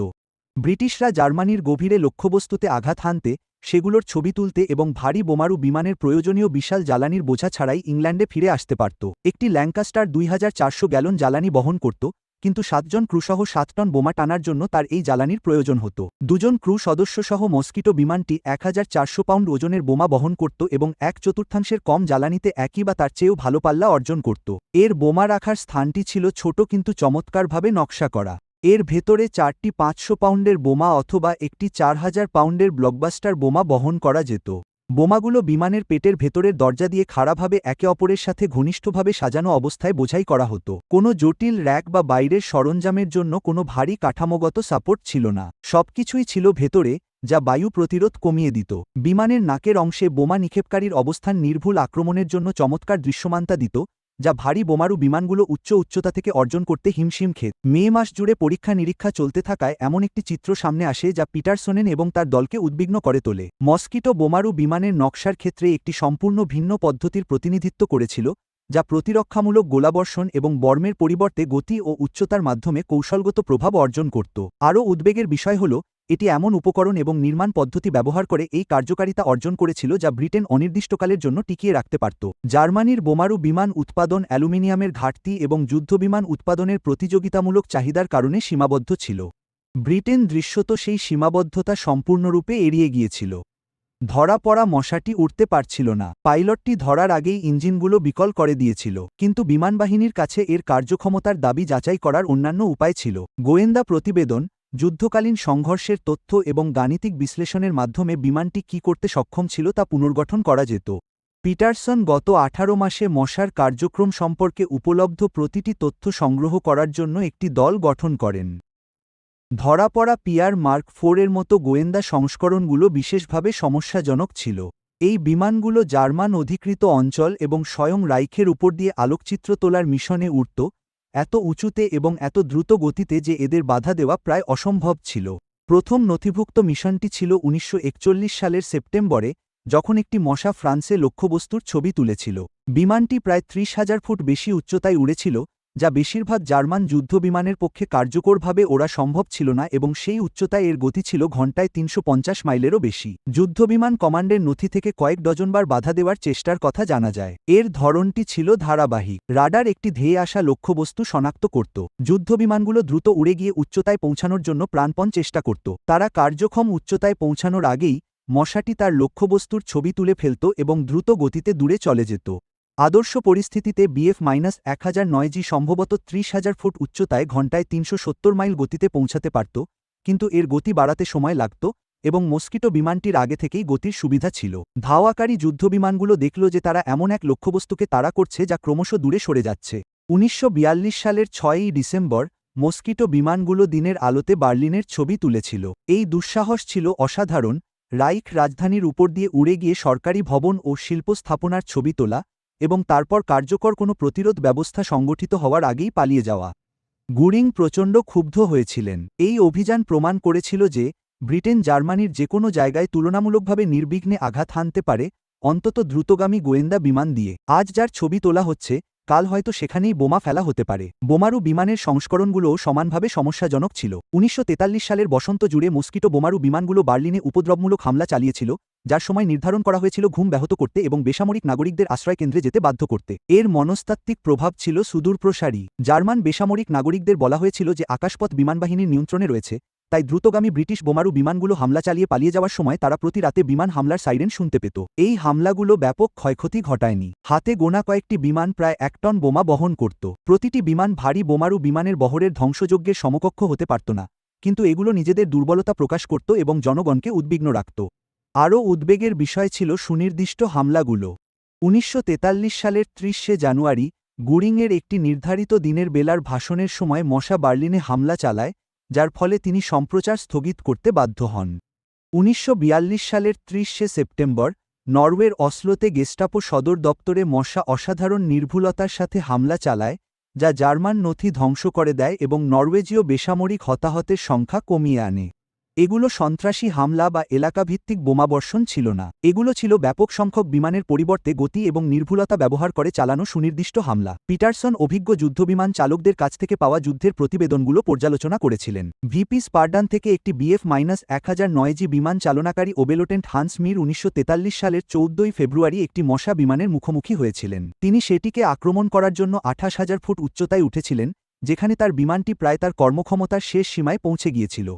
ব্রিটিশরা জার্মানির গভীরে লক্ষ্যবস্তুতে আঘাত হানতে, সেগুলোর ছবি তুলতে এবং ভারী বোমারু বিমানের প্রয়োজনীয় বিশাল জ্বালানির বোঝা ছাড়াই ইংল্যান্ডে ফিরে আসতে পারত। একটি ল্যাঙ্কাস্টার ২৪০০ গ্যালন জ্বালানি বহন করত, কিন্তু ৭ জন ক্রুসহ ৭ টন বোমা টানার জন্য তার এই জ্বালানির প্রয়োজন হতো। ২ জন ক্রু সদস্যসহ মস্কিটো বিমানটি ১৪০০ পাউন্ড ওজনের বোমা বহন করত এবং ১/৪ কম জ্বালানিতে একই বা তার চেয়েও ভালো পাল্লা অর্জন করত। এর বোমা রাখার স্থানটি ছিল ছোট কিন্তু চমৎকারভাবে নকশা করা। এর ভেতরে ৪টি ৫০০ পাউন্ডের বোমা অথবা একটি ৪০০০ পাউন্ডের ব্লকবাস্টার বোমা বহন করা যেত। বোমাগুলো বিমানের পেটের ভেতরের দরজা দিয়ে খাড়াভাবে একে অপরের সাথে ঘনিষ্ঠভাবে সাজানো অবস্থায় বোঝাই করা হতো। কোনো জটিল র্যাক বা বাইরের সরঞ্জামের জন্য কোনো ভারী কাঠামোগত সাপোর্ট ছিল না। সবকিছুই ছিল ভেতরে, যা বায়ু প্রতিরোধ কমিয়ে দিত। বিমানের নাকের অংশে বোমা নিক্ষেপকারীর অবস্থান নির্ভুল আক্রমণের জন্য চমৎকার দৃশ্যমানতা দিত, যা ভারী বোমারু বিমানগুলো উচ্চতা থেকে অর্জন করতে হিমশিম খেত। মে মাস জুড়ে পরীক্ষা নিরীক্ষা চলতে থাকায় এমন একটি চিত্র সামনে আসে যা পিটারসনেন এবং তার দলকে উদ্বিগ্ন করে তোলে। মস্কিটো বোমারু বিমানের নকশার ক্ষেত্রে একটি সম্পূর্ণ ভিন্ন পদ্ধতির প্রতিনিধিত্ব করেছিল, যা প্রতিরক্ষামূলক গোলাবর্ষণ এবং বর্মের পরিবর্তে গতি ও উচ্চতার মাধ্যমে কৌশলগত প্রভাব অর্জন করত। আরও উদ্বেগের বিষয় হল, এটি এমন উপকরণ এবং নির্মাণ পদ্ধতি ব্যবহার করে এই কার্যকারিতা অর্জন করেছিল যা ব্রিটেন অনির্দিষ্টকালের জন্য টিকিয়ে রাখতে পারত। জার্মানির বোমারু বিমান উৎপাদন অ্যালুমিনিয়ামের ঘাটতি এবং যুদ্ধবিমান উৎপাদনের প্রতিযোগিতামূলক চাহিদার কারণে সীমাবদ্ধ ছিল। ব্রিটেন দৃশ্যত সেই সীমাবদ্ধতা সম্পূর্ণরূপে এড়িয়ে গিয়েছিল। ধরা পড়া মশাটি উঠতে পারছিল না। পাইলটটি ধরার আগেই ইঞ্জিনগুলো বিকল করে দিয়েছিল। কিন্তু বিমানবাহিনীর কাছে এর কার্যক্ষমতার দাবি যাচাই করার অন্যান্য উপায় ছিল। গোয়েন্দা প্রতিবেদন, যুদ্ধকালীন সংঘর্ষের তথ্য এবং গাণিতিক বিশ্লেষণের মাধ্যমে বিমানটি কী করতে সক্ষম ছিল তা পুনর্গঠন করা যেত। পিটারসন গত ১৮ মাসে মশার কার্যক্রম সম্পর্কে উপলব্ধ প্রতিটি তথ্য সংগ্রহ করার জন্য একটি দল গঠন করেন। ধরা পড়া পিয়ার মার্ক ৪ এর মতো গোয়েন্দা সংস্করণগুলো বিশেষভাবে সমস্যাজনক ছিল। এই বিমানগুলো জার্মান অধিকৃত অঞ্চল এবং স্বয়ং রাইখের উপর দিয়ে আলোকচিত্র তোলার মিশনে উড়ত, এত উঁচুতে এবং এত দ্রুত গতিতে যে এদের বাধা দেওয়া প্রায় অসম্ভব ছিল। প্রথম নথিভুক্ত মিশনটি ছিল ১৯৪১ সালের সেপ্টেম্বরে, যখন একটি মশা ফ্রান্সে লক্ষ্যবস্তুর ছবি তুলেছিল। বিমানটি প্রায় ৩০,০০০ ফুট বেশি উচ্চতায় উড়েছিল, যা বেশিরভাগ জার্মান যুদ্ধবিমানের পক্ষে কার্যকরভাবে ওড়া সম্ভব ছিল না এবং সেই উচ্চতায় এর গতি ছিল ঘণ্টায় ৩৫০ মাইলেরও বেশি। যুদ্ধবিমান কমান্ডের নথি থেকে কয়েক ডজনবার বাধা দেওয়ার চেষ্টার কথা জানা যায়। এর ধরনটি ছিল ধারাবাহিক। রাডার একটি ধেয়ে আসা লক্ষ্যবস্তু শনাক্ত করত। যুদ্ধবিমানগুলো দ্রুত উড়ে গিয়ে উচ্চতায় পৌঁছানোর জন্য প্রাণপণ চেষ্টা করত। তারা কার্যক্ষম উচ্চতায় পৌঁছানোর আগেই মশাটি তার লক্ষ্যবস্তুর ছবি তুলে ফেলত এবং দ্রুত গতিতে দূরে চলে যেত। আদর্শ পরিস্থিতিতে BF-1009G সম্ভবত ৩০,০০০ ফুট উচ্চতায় ঘণ্টায় ৩৭০ মাইল গতিতে পৌঁছাতে পারত, কিন্তু এর গতি বাড়াতে সময় লাগত এবং মস্কিটো বিমানটির আগে থেকেই গতির সুবিধা ছিল। ধাওয়াকারী যুদ্ধবিমানগুলো দেখল যে তারা এমন এক লক্ষ্যবস্তুকে তাড়া করছে যা ক্রমশ দূরে সরে যাচ্ছে। ১৯৪২ সালের ৬ই ডিসেম্বর মস্কিটো বিমানগুলো দিনের আলোতে বার্লিনের ছবি তুলেছিল। এই দুঃসাহস ছিল অসাধারণ। রাইখ রাজধানীর উপর দিয়ে উড়ে গিয়ে সরকারি ভবন ও শিল্প স্থাপনার ছবি তোলা এবং তারপর কার্যকর কোনো প্রতিরোধ ব্যবস্থা সংগঠিত হওয়ার আগেই পালিয়ে যাওয়া। গুরিং প্রচণ্ড ক্ষুব্ধ হয়েছিলেন। এই অভিযান প্রমাণ করেছিল যে ব্রিটেন জার্মানির যে কোনো জায়গায় তুলনামূলকভাবে নির্বিঘ্নে আঘাত হানতে পারে, অন্তত দ্রুতগামী গোয়েন্দা বিমান দিয়ে। আজ যার ছবি তোলা হচ্ছে, কাল হয়তো সেখানেই বোমা ফেলা হতে পারে। বোমারু বিমানের সংস্করণগুলোও সমানভাবে সমস্যাজনক ছিল। ১৯৪৩ সালের বসন্ত জুড়ে মস্কিটো বোমারু বিমানগুলো বার্লিনে উপদ্রবমূলক হামলা চালিয়েছিল, যার সময় নির্ধারণ করা হয়েছিল ঘুম ব্যাহত করতে এবং বেসামরিক নাগরিকদের আশ্রয়কেন্দ্রে যেতে বাধ্য করতে। এর মনস্তাত্ত্বিক প্রভাব ছিল সুদূরপ্রসারী। জার্মান বেসামরিক নাগরিকদের বলা হয়েছিল যে আকাশপথ বিমানবাহিনীর নিয়ন্ত্রণে রয়েছে, তাই দ্রুতগামী ব্রিটিশ বোমারু বিমানগুলো হামলা চালিয়ে পালিয়ে যাওয়ার সময় তারা প্রতি রাতে বিমান হামলার সাইরেন শুনতে পেত। এই হামলাগুলো ব্যাপক ক্ষয়ক্ষতি ঘটায়নি। হাতে গোনা কয়েকটি বিমান প্রায় ১ টন বোমা বহন করত। প্রতিটি বিমান ভারী বোমারু বিমানের বহরের ধ্বংসযজ্ঞের সমকক্ষ হতে পারত না, কিন্তু এগুলো নিজেদের দুর্বলতা প্রকাশ করত এবং জনগণকে উদ্বিগ্ন রাখত। আরও উদ্বেগের বিষয় ছিল সুনির্দিষ্ট হামলাগুলো। ১৯৪৩ সালের ৩০শে জানুয়ারি গুরিংয়ের একটি নির্ধারিত দিনের বেলার ভাষণের সময় মশা বার্লিনে হামলা চালায়, যার ফলে তিনি সম্প্রচার স্থগিত করতে বাধ্য হন। ১৯৪২ সালের ৩০শে সেপ্টেম্বর নরওয়ের অসলোতে গেস্টাপো সদর দপ্তরে মশা অসাধারণ নির্ভুলতার সাথে হামলা চালায়, যা জার্মান নথি ধ্বংস করে দেয় এবং নরওয়েজীয় বেসামরিক হতাহতের সংখ্যা কমিয়ে আনে। এগুলো সন্ত্রাসী হামলা বা এলাকাভিত্তিক বোমাবর্ষণ ছিল না। এগুলো ছিল ব্যাপক সংখ্যক বিমানের পরিবর্তে গতি এবং নির্ভুলতা ব্যবহার করে চালানো সুনির্দিষ্ট হামলা। পিটারসন অভিজ্ঞ যুদ্ধবিমান চালকদের কাছ থেকে পাওয়া যুদ্ধের প্রতিবেদনগুলো পর্যালোচনা করেছিলেন। ভিপি স্পারডান থেকে একটি BF-1009G বিমান চালনাকারী ওবেলোটেন্ট হান্স মির ১৯৪৩ সালের ১৪ই ফেব্রুয়ারি একটি মশা বিমানের মুখোমুখি হয়েছিলেন। তিনি সেটিকে আক্রমণ করার জন্য ২৮,০০০ ফুট উচ্চতায় উঠেছিলেন, যেখানে তার বিমানটি প্রায় তার কর্মক্ষমতার শেষ সীমায় পৌঁছে গিয়েছিল।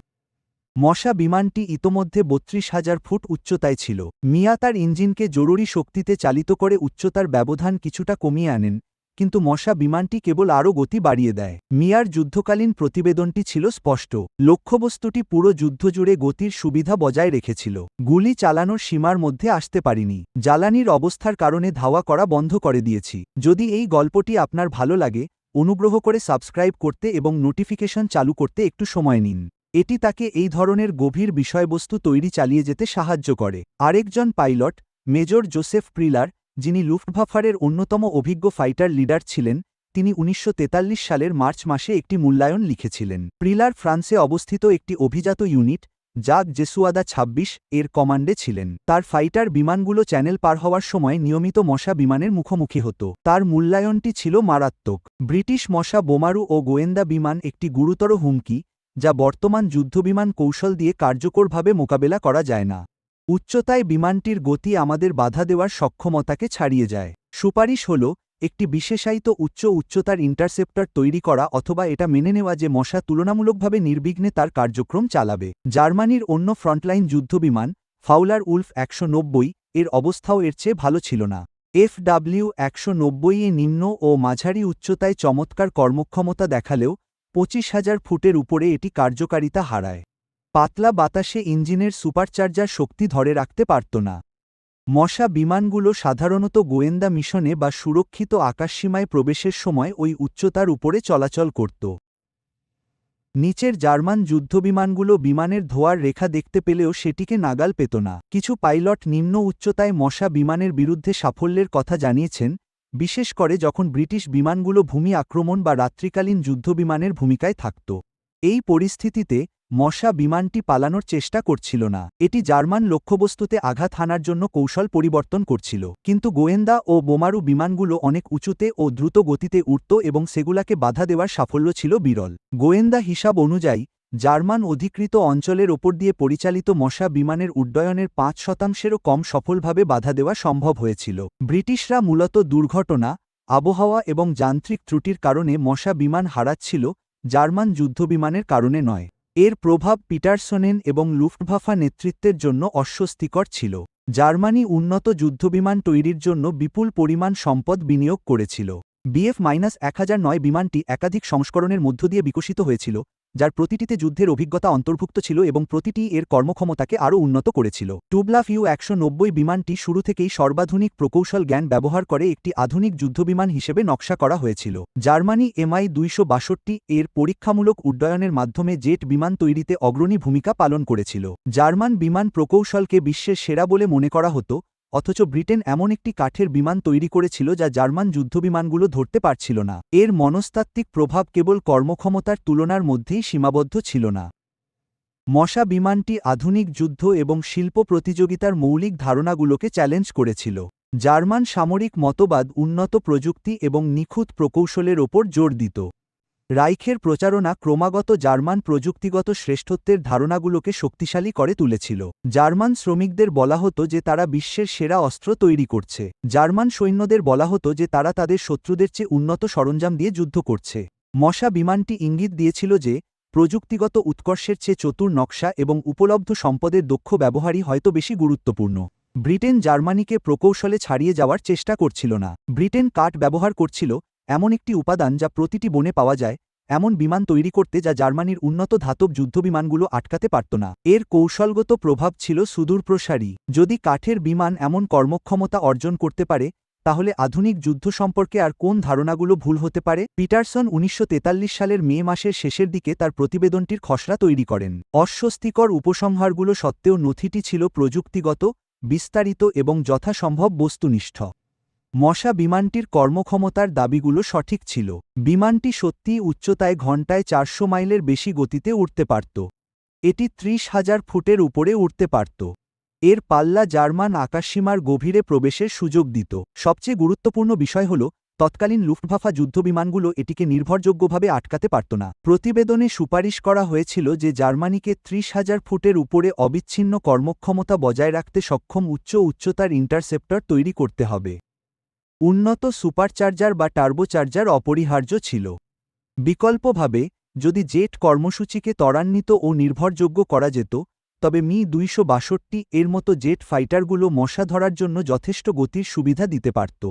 মশা বিমানটি ইতোমধ্যে ৩২,০০০ ফুট উচ্চতায় ছিল। মিয়া তার ইঞ্জিনকে জরুরি শক্তিতে চালিত করে উচ্চতার ব্যবধান কিছুটা কমিয়ে আনেন, কিন্তু মশা বিমানটি কেবল আরও গতি বাড়িয়ে দেয়। মিয়ার যুদ্ধকালীন প্রতিবেদনটি ছিল স্পষ্ট। লক্ষ্যবস্তুটি পুরো যুদ্ধ জুড়ে গতির সুবিধা বজায় রেখেছিল। গুলি চালানোর সীমার মধ্যে আসতে পারিনি। জ্বালানির অবস্থার কারণে ধাওয়া করা বন্ধ করে দিয়েছি। যদি এই গল্পটি আপনার ভালো লাগে, অনুগ্রহ করে সাবস্ক্রাইব করতে এবং নোটিফিকেশন চালু করতে একটু সময় নিন। এটি তাকে এই ধরনের গভীর বিষয়বস্তু তৈরি চালিয়ে যেতে সাহায্য করে। আরেকজন পাইলট, মেজর জোসেফ প্রিলার, যিনি লুফটভাফারের অন্যতম অভিজ্ঞ ফাইটার লিডার ছিলেন, তিনি ১৯৪৩ সালের মার্চ মাসে একটি মূল্যায়ন লিখেছিলেন। প্রিলার ফ্রান্সে অবস্থিত একটি অভিজাত ইউনিট, জাগ জেসুয়াদা ২৬ এর কমান্ডে ছিলেন। তার ফাইটার বিমানগুলো চ্যানেল পার হওয়ার সময় নিয়মিত মশা বিমানের মুখোমুখি হতো। তার মূল্যায়নটি ছিল মারাত্মক। ব্রিটিশ মশা বোমারু ও গোয়েন্দা বিমান একটি গুরুতর হুমকি, যা বর্তমান যুদ্ধবিমান কৌশল দিয়ে কার্যকরভাবে মোকাবেলা করা যায় না। উচ্চতায় বিমানটির গতি আমাদের বাধা দেওয়ার সক্ষমতাকে ছাড়িয়ে যায়। সুপারিশ হল একটি বিশেষায়িত উচ্চ উচ্চতার ইন্টারসেপ্টর তৈরি করা অথবা এটা মেনে নেওয়া যে মশা তুলনামূলকভাবে নির্বিঘ্নে তার কার্যক্রম চালাবে। জার্মানির অন্য ফ্রন্টলাইন যুদ্ধবিমান ফাউলার উলফ ১৯০ এর অবস্থাও এর চেয়ে ভালো ছিল না। FW-১৯০ এ নিম্ন ও মাঝারি উচ্চতায় চমৎকার কর্মক্ষমতা দেখালেও ২৫,০০০ ফুটের উপরে এটি কার্যকারিতা হারায়। পাতলা বাতাসে ইঞ্জিনের সুপারচার্জার শক্তি ধরে রাখতে পারত না। মশা বিমানগুলো সাধারণত গোয়েন্দা মিশনে বা সুরক্ষিত আকাশসীমায় প্রবেশের সময় ওই উচ্চতার উপরে চলাচল করত। নিচের জার্মান যুদ্ধবিমানগুলো বিমানের ধোঁয়ার রেখা দেখতে পেলেও সেটিকে নাগাল পেত না। কিছু পাইলট নিম্ন উচ্চতায় মশা বিমানের বিরুদ্ধে সাফল্যের কথা জানিয়েছেন, বিশেষ করে যখন ব্রিটিশ বিমানগুলো ভূমি আক্রমণ বা রাত্রিকালীন যুদ্ধবিমানের ভূমিকায় থাকত। এই পরিস্থিতিতে মশা বিমানটি পালানোর চেষ্টা করছিল না। এটি জার্মান লক্ষ্যবস্তুতে আঘাত হানার জন্য কৌশল পরিবর্তন করছিল। কিন্তু গোয়েন্দা ও বোমারু বিমানগুলো অনেক উঁচুতে ও দ্রুত গতিতে উড়ত এবং সেগুলাকে বাধা দেওয়ার সাফল্য ছিল বিরল। গোয়েন্দা হিসাব অনুযায়ী জার্মান অধিকৃত অঞ্চলের ওপর দিয়ে পরিচালিত মশা বিমানের উড্ডয়নের ৫%-এরও কম সফলভাবে বাধা দেওয়া সম্ভব হয়েছিল। ব্রিটিশরা মূলত দুর্ঘটনা, আবহাওয়া এবং যান্ত্রিক ত্রুটির কারণে মশা বিমান হারাচ্ছিল, জার্মান যুদ্ধবিমানের কারণে নয়। এর প্রভাব পিটারসনেন এবং লুফটভাফা নেতৃত্বের জন্য অস্বস্তিকর ছিল। জার্মানি উন্নত যুদ্ধবিমান তৈরির জন্য বিপুল পরিমাণ সম্পদ বিনিয়োগ করেছিল। BF-1009 বিমানটি একাধিক সংস্করণের মধ্য দিয়ে বিকশিত হয়েছিল, যার প্রতিটিতে যুদ্ধের অভিজ্ঞতা অন্তর্ভুক্ত ছিল এবং প্রতিটি এর কর্মক্ষমতাকে আরও উন্নত করেছিল। টুবলাফ ইউ-190 বিমানটি শুরু থেকেই সর্বাধুনিক প্রকৌশল জ্ঞান ব্যবহার করে একটি আধুনিক যুদ্ধবিমান হিসেবে নকশা করা হয়েছিল। জার্মানি MI-262 এর পরীক্ষামূলক উড্ডয়নের মাধ্যমে জেট বিমান তৈরিতে অগ্রণী ভূমিকা পালন করেছিল। জার্মান বিমান প্রকৌশলকে বিশ্বের সেরা বলে মনে করা হতো, অথচ ব্রিটেন এমন একটি কাঠের বিমান তৈরি করেছিল যা জার্মান যুদ্ধবিমানগুলো ধরতে পারছিল না। এর মনস্তাত্ত্বিক প্রভাব কেবল কর্মক্ষমতার তুলনার মধ্যেই সীমাবদ্ধ ছিল না। মশা বিমানটি আধুনিক যুদ্ধ এবং শিল্প প্রতিযোগিতার মৌলিক ধারণাগুলোকে চ্যালেঞ্জ করেছিল। জার্মান সামরিক মতবাদ উন্নত প্রযুক্তি এবং নিখুঁত প্রকৌশলের ওপর জোর দিত। রাইখের প্রচারণা ক্রমাগত জার্মান প্রযুক্তিগত শ্রেষ্ঠত্বের ধারণাগুলোকে শক্তিশালী করে তুলেছিল। জার্মান শ্রমিকদের বলা হতো যে তারা বিশ্বের সেরা অস্ত্র তৈরি করছে। জার্মান সৈন্যদের বলা হতো যে তারা তাদের শত্রুদের চেয়ে উন্নত সরঞ্জাম দিয়ে যুদ্ধ করছে। মশা বিমানটি ইঙ্গিত দিয়েছিল যে প্রযুক্তিগত উৎকর্ষের চেয়ে চতুর নকশা এবং উপলব্ধ সম্পদের দক্ষ ব্যবহারই হয়তো বেশি গুরুত্বপূর্ণ। ব্রিটেন জার্মানিকে প্রকৌশলে ছাড়িয়ে যাওয়ার চেষ্টা করছিল না। ব্রিটেন কাঠ ব্যবহার করছিল, এমন একটি উপাদান যা প্রতিটি বনে পাওয়া যায়, এমন বিমান তৈরি করতে যা জার্মানির উন্নত ধাতব যুদ্ধবিমানগুলো আটকাতে পারত না। এর কৌশলগত প্রভাব ছিল সুদূরপ্রসারী। যদি কাঠের বিমান এমন কর্মক্ষমতা অর্জন করতে পারে, তাহলে আধুনিক যুদ্ধ সম্পর্কে আর কোন ধারণাগুলো ভুল হতে পারে? পিটারসন ১৯৪৩ সালের মে মাসের শেষের দিকে তার প্রতিবেদনটির খসড়া তৈরি করেন। অস্বস্তিকর উপসংহারগুলো সত্ত্বেও নথিটি ছিল প্রযুক্তিগত, বিস্তারিত এবং যথাসম্ভব বস্তুনিষ্ঠ। মশা বিমানটির কর্মক্ষমতার দাবিগুলো সঠিক ছিল। বিমানটি সত্যিই উচ্চতায় ঘণ্টায় ৪০০ মাইলের বেশি গতিতে উড়তে পারত। এটি ৩০,০০০ ফুটের উপরে উড়তে পারত। এর পাল্লা জার্মান আকাশসীমার গভীরে প্রবেশের সুযোগ দিত। সবচেয়ে গুরুত্বপূর্ণ বিষয় হল, তৎকালীন লুফটভাফা যুদ্ধবিমানগুলো এটিকে নির্ভরযোগ্যভাবে আটকাতে পারত না। প্রতিবেদনে সুপারিশ করা হয়েছিল যে জার্মানিকে ৩০,০০০ ফুটের উপরে অবিচ্ছিন্ন কর্মক্ষমতা বজায় রাখতে সক্ষম উচ্চতার ইন্টারসেপ্টর তৈরি করতে হবে। উন্নত সুপারচার্জার বা টার্বোচার্জার অপরিহার্য ছিল। বিকল্পভাবে, যদি জেট কর্মসূচিকে ত্বরান্বিত ও নির্ভরযোগ্য করা যেত, তবে মি-২৬২ এর মতো জেট ফাইটারগুলো মশা ধরার জন্য যথেষ্ট গতির সুবিধা দিতে পারত।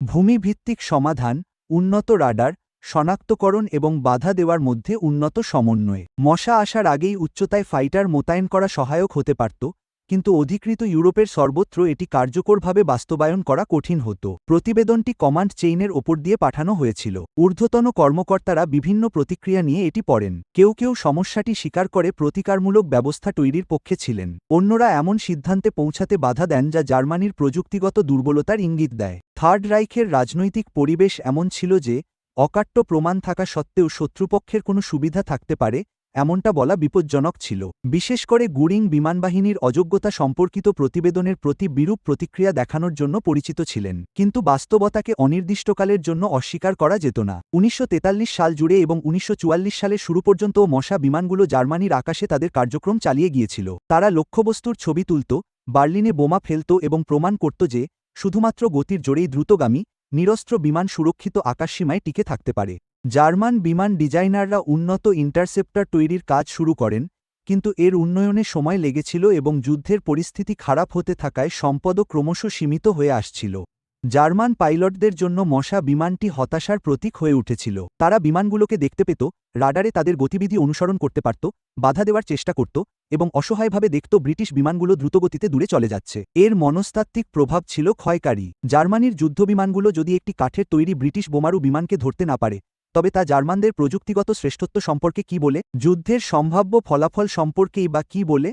ভূমিভিত্তিক সমাধান, উন্নত রাডার, শনাক্তকরণ এবং বাধা দেওয়ার মধ্যে উন্নত সমন্বয়। মশা আসার আগেই উচ্চতায় ফাইটার মোতায়েন করা সহায়ক হতে পারত, কিন্তু অধিকৃত ইউরোপের সর্বত্র এটি কার্যকরভাবে বাস্তবায়ন করা কঠিন হতো। প্রতিবেদনটি কমান্ড চেইনের ওপর দিয়ে পাঠানো হয়েছিল। ঊর্ধ্বতন কর্মকর্তারা বিভিন্ন প্রতিক্রিয়া নিয়ে এটি পড়েন। কেউ কেউ সমস্যাটি স্বীকার করে প্রতিকারমূলক ব্যবস্থা তৈরির পক্ষে ছিলেন। অন্যরা এমন সিদ্ধান্তে পৌঁছাতে বাধা দেন যা জার্মানির প্রযুক্তিগত দুর্বলতার ইঙ্গিত দেয়। থার্ড রাইখের রাজনৈতিক পরিবেশ এমন ছিল যে অকাট্য প্রমাণ থাকা সত্ত্বেও শত্রুপক্ষের কোনো সুবিধা থাকতে পারে, এমনটা বলা বিপজ্জনক ছিল। বিশেষ করে গুরিং বিমানবাহিনীর অযোগ্যতা সম্পর্কিত প্রতিবেদনের প্রতি বিরূপ প্রতিক্রিয়া দেখানোর জন্য পরিচিত ছিলেন। কিন্তু বাস্তবতাকে অনির্দিষ্টকালের জন্য অস্বীকার করা যেত না। ১৯৪৩ সাল জুড়ে এবং ১৯৪৪ সালের শুরু পর্যন্ত মশা বিমানগুলো জার্মানির আকাশে তাদের কার্যক্রম চালিয়ে গিয়েছিল। তারা লক্ষ্যবস্তুর ছবি তুলত, বার্লিনে বোমা ফেলত এবং প্রমাণ করত যে শুধুমাত্র গতির জোরেই দ্রুতগামী, নিরস্ত্র বিমান সুরক্ষিত আকাশসীমায় টিকে থাকতে পারে। জার্মান বিমান ডিজাইনাররা উন্নত ইন্টারসেপ্টর তৈরির কাজ শুরু করেন, কিন্তু এর উন্নয়নে সময় লেগেছিল এবং যুদ্ধের পরিস্থিতি খারাপ হতে থাকায় সম্পদও ক্রমশ সীমিত হয়ে আসছিল। জার্মান পাইলটদের জন্য মশা বিমানটি হতাশার প্রতীক হয়ে উঠেছিল। তারা বিমানগুলোকে দেখতে পেত, রাডারে তাদের গতিবিধি অনুসরণ করতে পারত, বাধা দেওয়ার চেষ্টা করত এবং অসহায়ভাবে দেখত ব্রিটিশ বিমানগুলো দ্রুতগতিতে দূরে চলে যাচ্ছে। এর মনস্তাত্ত্বিক প্রভাব ছিল ক্ষয়কারী। জার্মানির যুদ্ধবিমানগুলো যদি একটি কাঠের তৈরি ব্রিটিশ বোমারু বিমানকে ধরতে না পারে, তবে তা জার্মানদের প্রযুক্তিগত শ্রেষ্ঠত্ব সম্পর্কে কী বলে? যুদ্ধের সম্ভাব্য ফলাফল সম্পর্কেই বা কী বলে?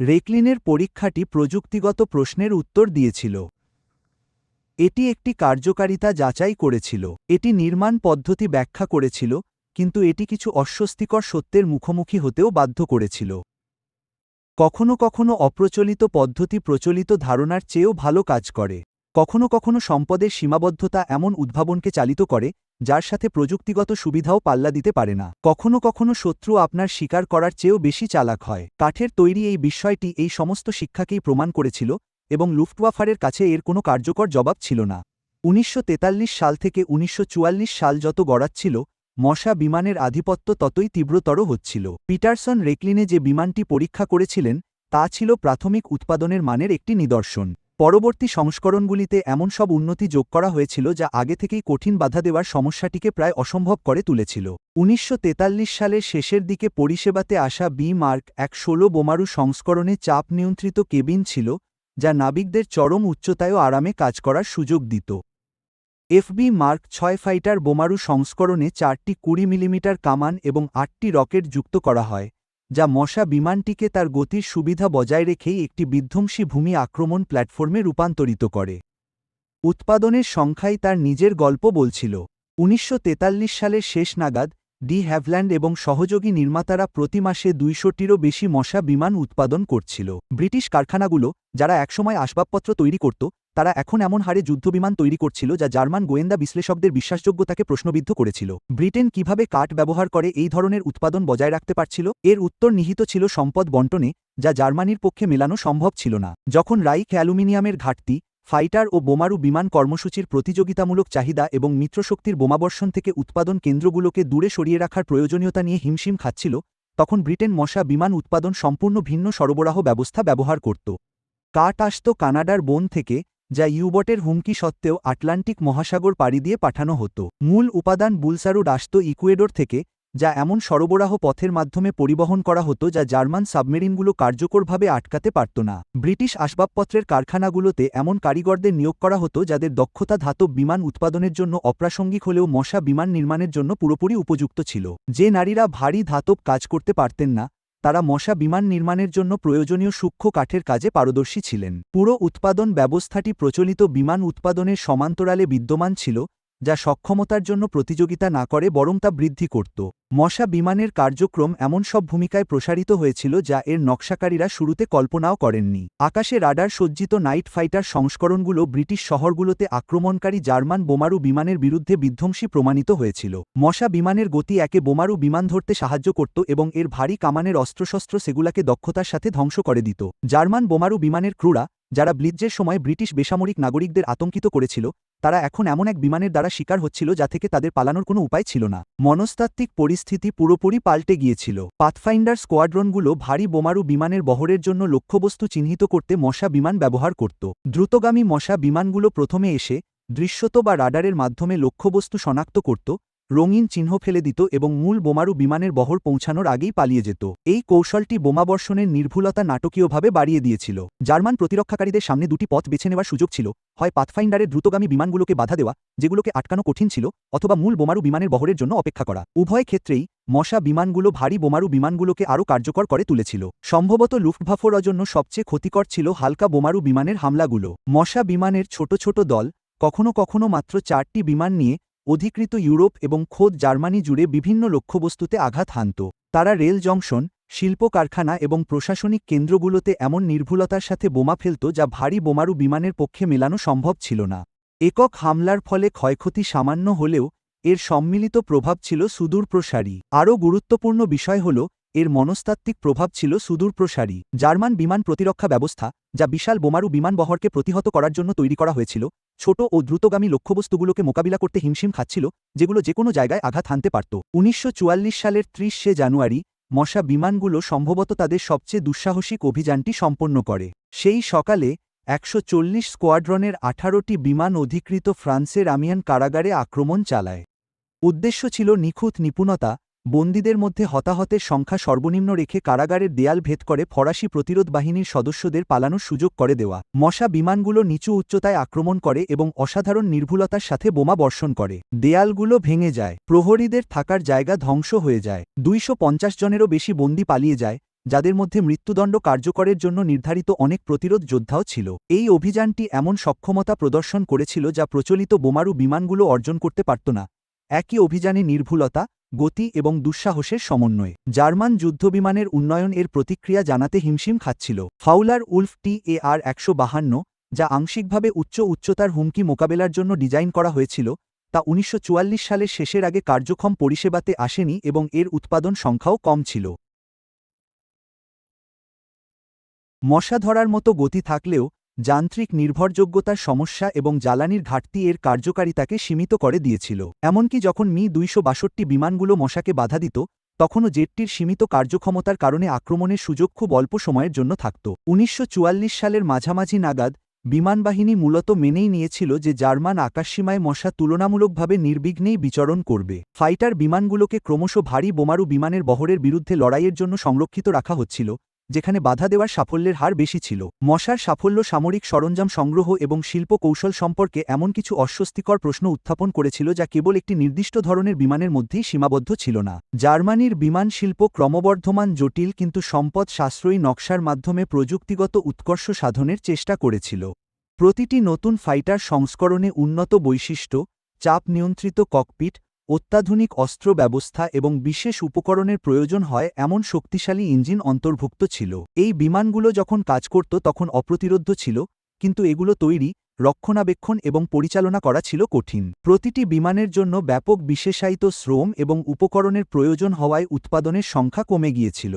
রেকলিনের পরীক্ষাটি প্রযুক্তিগত প্রশ্নের উত্তর দিয়েছিল। এটি একটি কার্যকারিতা যাচাই করেছিল। এটি নির্মাণ পদ্ধতি ব্যাখ্যা করেছিল, কিন্তু এটি কিছু অস্বস্তিকর সত্যের মুখোমুখি হতেও বাধ্য করেছিল। কখনো কখনো অপ্রচলিত পদ্ধতি প্রচলিত ধারণার চেয়েও ভালো কাজ করে। কখনো কখনো সম্পদের সীমাবদ্ধতা এমন উদ্ভাবনকে চালিত করে যার সাথে প্রযুক্তিগত সুবিধাও পাল্লা দিতে পারে না। কখনো কখনো শত্রু আপনার শিকার করার চেয়েও বেশি চালাক হয়। কাঠের তৈরি এই বিষয়টি এই সমস্ত শিক্ষাকেই প্রমাণ করেছিল এবং লুফটওয়াফারের কাছে এর কোনো কার্যকর জবাব ছিল না। ১৯৪৩ সাল থেকে ১৯৪৪ সাল যত গড়াচ্ছিল, মশা বিমানের আধিপত্য ততই তীব্রতর হচ্ছিল। পিটারসন রেকলিনে যে বিমানটি পরীক্ষা করেছিলেন তা ছিল প্রাথমিক উৎপাদনের মানের একটি নিদর্শন। পরবর্তী সংস্করণগুলিতে এমন সব উন্নতি যোগ করা হয়েছিল যা আগে থেকেই কঠিন বাধা দেওয়ার সমস্যাটিকে প্রায় অসম্ভব করে তুলেছিল। ১৯৪৩ সালের শেষের দিকে পরিষেবাতে আসা বি মার্ক ১১৬ বোমারু সংস্করণে চাপ নিয়ন্ত্রিত কেবিন ছিল, যা নাবিকদের চরম উচ্চতায়ও আরামে কাজ করার সুযোগ দিত। এফবি মার্ক ৬ ফাইটার বোমারু সংস্করণে ৪টি ২০ মিলিমিটার কামান এবং ৮টি রকেট যুক্ত করা হয়, যা মশা বিমানটিকে তার গতির সুবিধা বজায় রেখেই একটি বিধ্বংসী ভূমি আক্রমণ প্ল্যাটফর্মে রূপান্তরিত করে। উৎপাদনের সংখ্যাই তার নিজের গল্প বলছিল। ১৯৪৩ সালের শেষ নাগাদ ডি হ্যাভল্যান্ড এবং সহযোগী নির্মাতারা প্রতি মাসে ২০০টিরও বেশি মশা বিমান উৎপাদন করছিল। ব্রিটিশ কারখানাগুলো, যারা একসময় আসবাবপত্র তৈরি করত, তারা এখন এমন হারে যুদ্ধবিমান তৈরি করছিল যা জার্মান গোয়েন্দা বিশ্লেষকদের বিশ্বাসযোগ্যতাকে প্রশ্নবিদ্ধ করেছিল। ব্রিটেন কিভাবে কাঠ ব্যবহার করে এই ধরনের উৎপাদন বজায় রাখতে পারছিল? এর উত্তর নিহিত ছিল সম্পদ বণ্টনে, যা জার্মানির পক্ষে মেলানো সম্ভব ছিল না। যখন রাইখ অ্যালুমিনিয়ামের ঘাটতি, ফাইটার ও বোমারু বিমান কর্মসূচির প্রতিযোগিতামূলক চাহিদা এবং মিত্রশক্তির বোমাবর্ষণ থেকে উৎপাদন কেন্দ্রগুলোকে দূরে সরিয়ে রাখার প্রয়োজনীয়তা নিয়ে হিমশিম খাচ্ছিল, তখন ব্রিটেন মশা বিমান উৎপাদন সম্পূর্ণ ভিন্ন সরবরাহ ব্যবস্থা ব্যবহার করত। কাঠ আসত কানাডার বন থেকে, যা ইউবটের হুমকি সত্ত্বেও আটলান্টিক মহাসাগর পাড়ি দিয়ে পাঠানো হতো। মূল উপাদান বুলসারুড আসত ইকুয়েডর থেকে, যা এমন সরবরাহ পথের মাধ্যমে পরিবহন করা হতো যা জার্মান সাবমেরিনগুলো কার্যকরভাবে আটকাতে পারত না। ব্রিটিশ আসবাবপত্রের কারখানাগুলোতে এমন কারিগরদের নিয়োগ করা হতো যাদের দক্ষতা ধাতব বিমান উৎপাদনের জন্য অপ্রাসঙ্গিক হলেও মশা বিমান নির্মাণের জন্য পুরোপুরি উপযুক্ত ছিল। যে নারীরা ভারী ধাতব কাজ করতে পারতেন না, তারা মশা বিমান নির্মাণের জন্য প্রয়োজনীয় সূক্ষ্ম কাঠের কাজে পারদর্শী ছিলেন। পুরো উৎপাদন ব্যবস্থাটি প্রচলিত বিমান উৎপাদনের সমান্তরালে বিদ্যমান ছিল, যা সক্ষমতার জন্য প্রতিযোগিতা না করে বরং তা বৃদ্ধি করত। মশা বিমানের কার্যক্রম এমন সব ভূমিকায় প্রসারিত হয়েছিল যা এর নকশাকারীরা শুরুতে কল্পনাও করেননি। আকাশে রাডার সজ্জিত নাইট ফাইটার সংস্করণগুলো ব্রিটিশ শহরগুলোতে আক্রমণকারী জার্মান বোমারু বিমানের বিরুদ্ধে বিধ্বংসী প্রমাণিত হয়েছিল। মশা বিমানের গতি একে বোমারু বিমান ধরতে সাহায্য করত এবং এর ভারী কামানের অস্ত্রশস্ত্র সেগুলাকে দক্ষতার সাথে ধ্বংস করে দিত। জার্মান বোমারু বিমানের ক্রুরা, যারা ব্লিৎজের সময় ব্রিটিশ বেসামরিক নাগরিকদের আতঙ্কিত করেছিল, তারা এখন এমন এক বিমানের দ্বারা শিকার হচ্ছিল যা থেকে তাদের পালানোর কোনো উপায় ছিল না। মনস্তাত্ত্বিক পরিস্থিতি পুরোপুরি পাল্টে গিয়েছিল। পাথফাইন্ডার স্কোয়াড্রনগুলো ভারী বোমারু বিমানের বহরের জন্য লক্ষ্যবস্তু চিহ্নিত করতে মশা বিমান ব্যবহার করত। দ্রুতগামী মশা বিমানগুলো প্রথমে এসে দৃশ্যত বা রাডারের মাধ্যমে লক্ষ্যবস্তু শনাক্ত করত, রঙিন চিহ্ন ফেলে দিত এবং মূল বোমারু বিমানের বহর পৌঁছানোর আগেই পালিয়ে যেত। এই কৌশলটি বোমাবর্ষণের নির্ভুলতা নাটকীয়ভাবে বাড়িয়ে দিয়েছিল। জার্মান প্রতিরক্ষাকারীদের সামনে দুটি পথ বেছে নেওয়ার সুযোগ ছিল: হয় পাথফাইন্ডারের দ্রুতগামী বিমানগুলোকে বাধা দেওয়া, যেগুলোকে আটকানো কঠিন ছিল, অথবা মূল বোমারু বিমানের বহরের জন্য অপেক্ষা করা। উভয় ক্ষেত্রেই মশা বিমানগুলো ভারী বোমারু বিমানগুলোকে আরও কার্যকর করে তুলেছিল। সম্ভবত লুফটভাফোর জন্য সবচেয়ে ক্ষতিকর ছিল হালকা বোমারু বিমানের হামলাগুলো। মশা বিমানের ছোট ছোট দল, কখনো কখনো মাত্র 4টি বিমান নিয়ে, অধিকৃত ইউরোপ এবং খোদ জার্মানি জুড়ে বিভিন্ন লক্ষ্যবস্তুতে আঘাত হানত। তারা রেল জংশন, শিল্প কারখানা এবং প্রশাসনিক কেন্দ্রগুলোতে এমন নির্ভুলতার সাথে বোমা ফেলত যা ভারী বোমারু বিমানের পক্ষে মেলানো সম্ভব ছিল না। একক হামলার ফলে ক্ষয়ক্ষতি সামান্য হলেও এর সম্মিলিত প্রভাব ছিল সুদূরপ্রসারী। আরও গুরুত্বপূর্ণ বিষয় হল এর মনস্তাত্ত্বিক প্রভাব ছিল সুদূরপ্রসারী। জার্মান বিমান প্রতিরক্ষা ব্যবস্থা, যা বিশাল বোমারু বিমান বহরকে প্রতিহত করার জন্য তৈরি করা হয়েছিল, ছোট ও দ্রুতগামী লক্ষ্যবস্তুগুলোকে মোকাবিলা করতে হিমশিম খাচ্ছিল, যেগুলো যে কোনো জায়গায় আঘাত হানতে পারত। ১৯৪৪ সালের ৩০শে জানুয়ারি মশা বিমানগুলো সম্ভবত তাদের সবচেয়ে দুঃসাহসিক অভিযানটি সম্পন্ন করে। সেই সকালে ১৪০ স্কোয়াড্রনের ১৮টি বিমান অধিকৃত ফ্রান্সের আমিয়ান কারাগারে আক্রমণ চালায়। উদ্দেশ্য ছিল নিখুঁত নিপুণতা, বন্দীদের মধ্যে হতাহতের সংখ্যা সর্বনিম্ন রেখে কারাগারের দেয়াল ভেদ করে ফরাসি প্রতিরোধ বাহিনীর সদস্যদের পালানোর সুযোগ করে দেওয়া। মশা বিমানগুলো নিচু উচ্চতায় আক্রমণ করে এবং অসাধারণ নির্ভুলতার সাথে বোমা বর্ষণ করে। দেয়ালগুলো ভেঙে যায়, প্রহরীদের থাকার জায়গা ধ্বংস হয়ে যায়, ২৫০ জনেরও বেশি বন্দী পালিয়ে যায়, যাদের মধ্যে মৃত্যুদণ্ড কার্যকরের জন্য নির্ধারিত অনেক প্রতিরোধ যোদ্ধাও ছিল। এই অভিযানটি এমন সক্ষমতা প্রদর্শন করেছিল যা প্রচলিত বোমারু বিমানগুলো অর্জন করতে পারত না। একই অভিযানে নির্ভুলতা, গতি এবং দুঃসাহসের সমন্বয়। জার্মান যুদ্ধবিমানের উন্নয়ন এর প্রতিক্রিয়া জানাতে হিমশিম খাচ্ছিল। ফাউলার উলফ TAR 152, যা আংশিকভাবে উচ্চতার হুমকি মোকাবেলার জন্য ডিজাইন করা হয়েছিল, তা 1944 সালের শেষের আগে কার্যক্ষম পরিষেবাতে আসেনি এবং এর উৎপাদন সংখ্যাও কম ছিল। মশা ধরার মতো গতি থাকলেও যান্ত্রিক নির্ভরযোগ্যতার সমস্যা এবং জ্বালানির ঘাটতি এর কার্যকারিতাকে সীমিত করে দিয়েছিল। এমনকি যখন মি-262 বিমানগুলো মশাকে বাধা দিত, তখনও জেটটির সীমিত কার্যক্ষমতার কারণে আক্রমণের সুযোগ খুব অল্প সময়ের জন্য থাকত। 1944 সালের মাঝামাঝি নাগাদ বিমানবাহিনী মূলত মেনেই নিয়েছিল যে জার্মান আকাশসীমায় মশা তুলনামূলকভাবে নির্বিঘ্নেই বিচরণ করবে। ফাইটার বিমানগুলোকে ক্রমশ ভারী বোমারু বিমানের বহরের বিরুদ্ধে লড়াইয়ের জন্য সংরক্ষিত রাখা হচ্ছিল, যেখানে বাধা দেওয়ার সাফল্যের হার বেশি ছিল। মশার সাফল্য সামরিক সরঞ্জাম সংগ্রহ এবং শিল্প কৌশল সম্পর্কে এমন কিছু অস্বস্তিকর প্রশ্ন উত্থাপন করেছিল যা কেবল একটি নির্দিষ্ট ধরনের বিমানের মধ্যেই সীমাবদ্ধ ছিল না। জার্মানির বিমান শিল্প ক্রমবর্ধমান জটিল কিন্তু সম্পদ সাশ্রয়ী নকশার মাধ্যমে প্রযুক্তিগত উৎকর্ষ সাধনের চেষ্টা করেছিল। প্রতিটি নতুন ফাইটার সংস্করণে উন্নত বৈশিষ্ট্য, চাপ নিয়ন্ত্রিত ককপিট, অত্যাধুনিক অস্ত্র ব্যবস্থা এবং বিশেষ উপকরণের প্রয়োজন হয় এমন শক্তিশালী ইঞ্জিন অন্তর্ভুক্ত ছিল। এই বিমানগুলো যখন কাজ করত তখন অপ্রতিরোধ্য ছিল, কিন্তু এগুলো তৈরি, রক্ষণাবেক্ষণ এবং পরিচালনা করা ছিল কঠিন। প্রতিটি বিমানের জন্য ব্যাপক বিশেষায়িত শ্রম এবং উপকরণের প্রয়োজন হওয়ায় উৎপাদনের সংখ্যা কমে গিয়েছিল।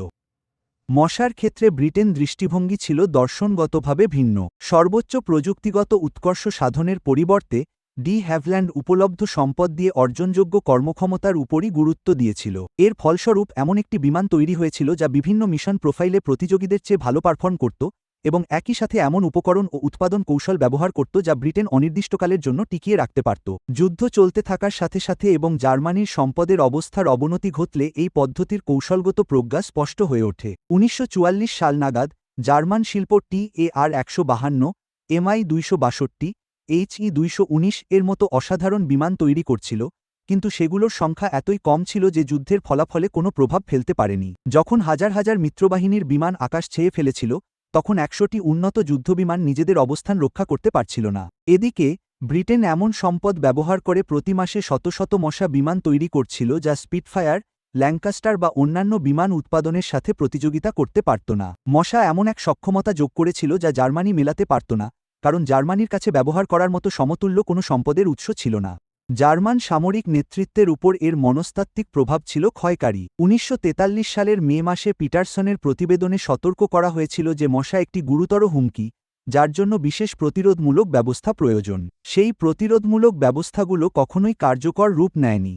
মশার ক্ষেত্রে ব্রিটেন দৃষ্টিভঙ্গি ছিল দর্শনগতভাবে ভিন্ন। সর্বোচ্চ প্রযুক্তিগত উৎকর্ষ সাধনের পরিবর্তে ডি হ্যাভল্যান্ড উপলব্ধ সম্পদ দিয়ে অর্জনযোগ্য কর্মক্ষমতার উপরই গুরুত্ব দিয়েছিল। এর ফলস্বরূপ এমন একটি বিমান তৈরি হয়েছিল যা বিভিন্ন মিশন প্রোফাইলে প্রতিযোগীদের চেয়ে ভালো পারফর্ম করত এবং একই সাথে এমন উপকরণ ও উৎপাদন কৌশল ব্যবহার করত যা ব্রিটেন অনির্দিষ্টকালের জন্য টিকিয়ে রাখতে পারত। যুদ্ধ চলতে থাকার সাথে সাথে এবং জার্মানির সম্পদের অবস্থার অবনতি ঘটলে এই পদ্ধতির কৌশলগত প্রজ্ঞা স্পষ্ট হয়ে ওঠে। 1944 সাল নাগাদ জার্মান শিল্প TAR 152, MI-262, HE-219 এর মতো অসাধারণ বিমান তৈরি করছিল, কিন্তু সেগুলোর সংখ্যা এতই কম ছিল যে যুদ্ধের ফলাফলে কোনো প্রভাব ফেলতে পারেনি। যখন হাজার হাজার মিত্রবাহিনীর বিমান আকাশ ছেয়ে ফেলেছিল, তখন 100টি উন্নত যুদ্ধবিমান নিজেদের অবস্থান রক্ষা করতে পারছিল না। এদিকে ব্রিটেন এমন সম্পদ ব্যবহার করে প্রতি মাসে শত শত মশা বিমান তৈরি করছিল যা স্পিটফায়ার, ল্যাঙ্কাস্টার বা অন্যান্য বিমান উৎপাদনের সাথে প্রতিযোগিতা করতে পারত না। মশা এমন এক সক্ষমতা যোগ করেছিল যা জার্মানি মেলাতে পারত না, কারণ জার্মানির কাছে ব্যবহার করার মতো সমতুল্য কোনো সম্পদের উৎস ছিল না। জার্মান সামরিক নেতৃত্বের উপর এর মনস্তাত্ত্বিক প্রভাব ছিল ক্ষয়কারী। 1943 সালের মে মাসে পিটারসনের প্রতিবেদনে সতর্ক করা হয়েছিল যে মশা একটি গুরুতর হুমকি, যার জন্য বিশেষ প্রতিরোধমূলক ব্যবস্থা প্রয়োজন। সেই প্রতিরোধমূলক ব্যবস্থাগুলো কখনোই কার্যকর রূপ নেয়নি।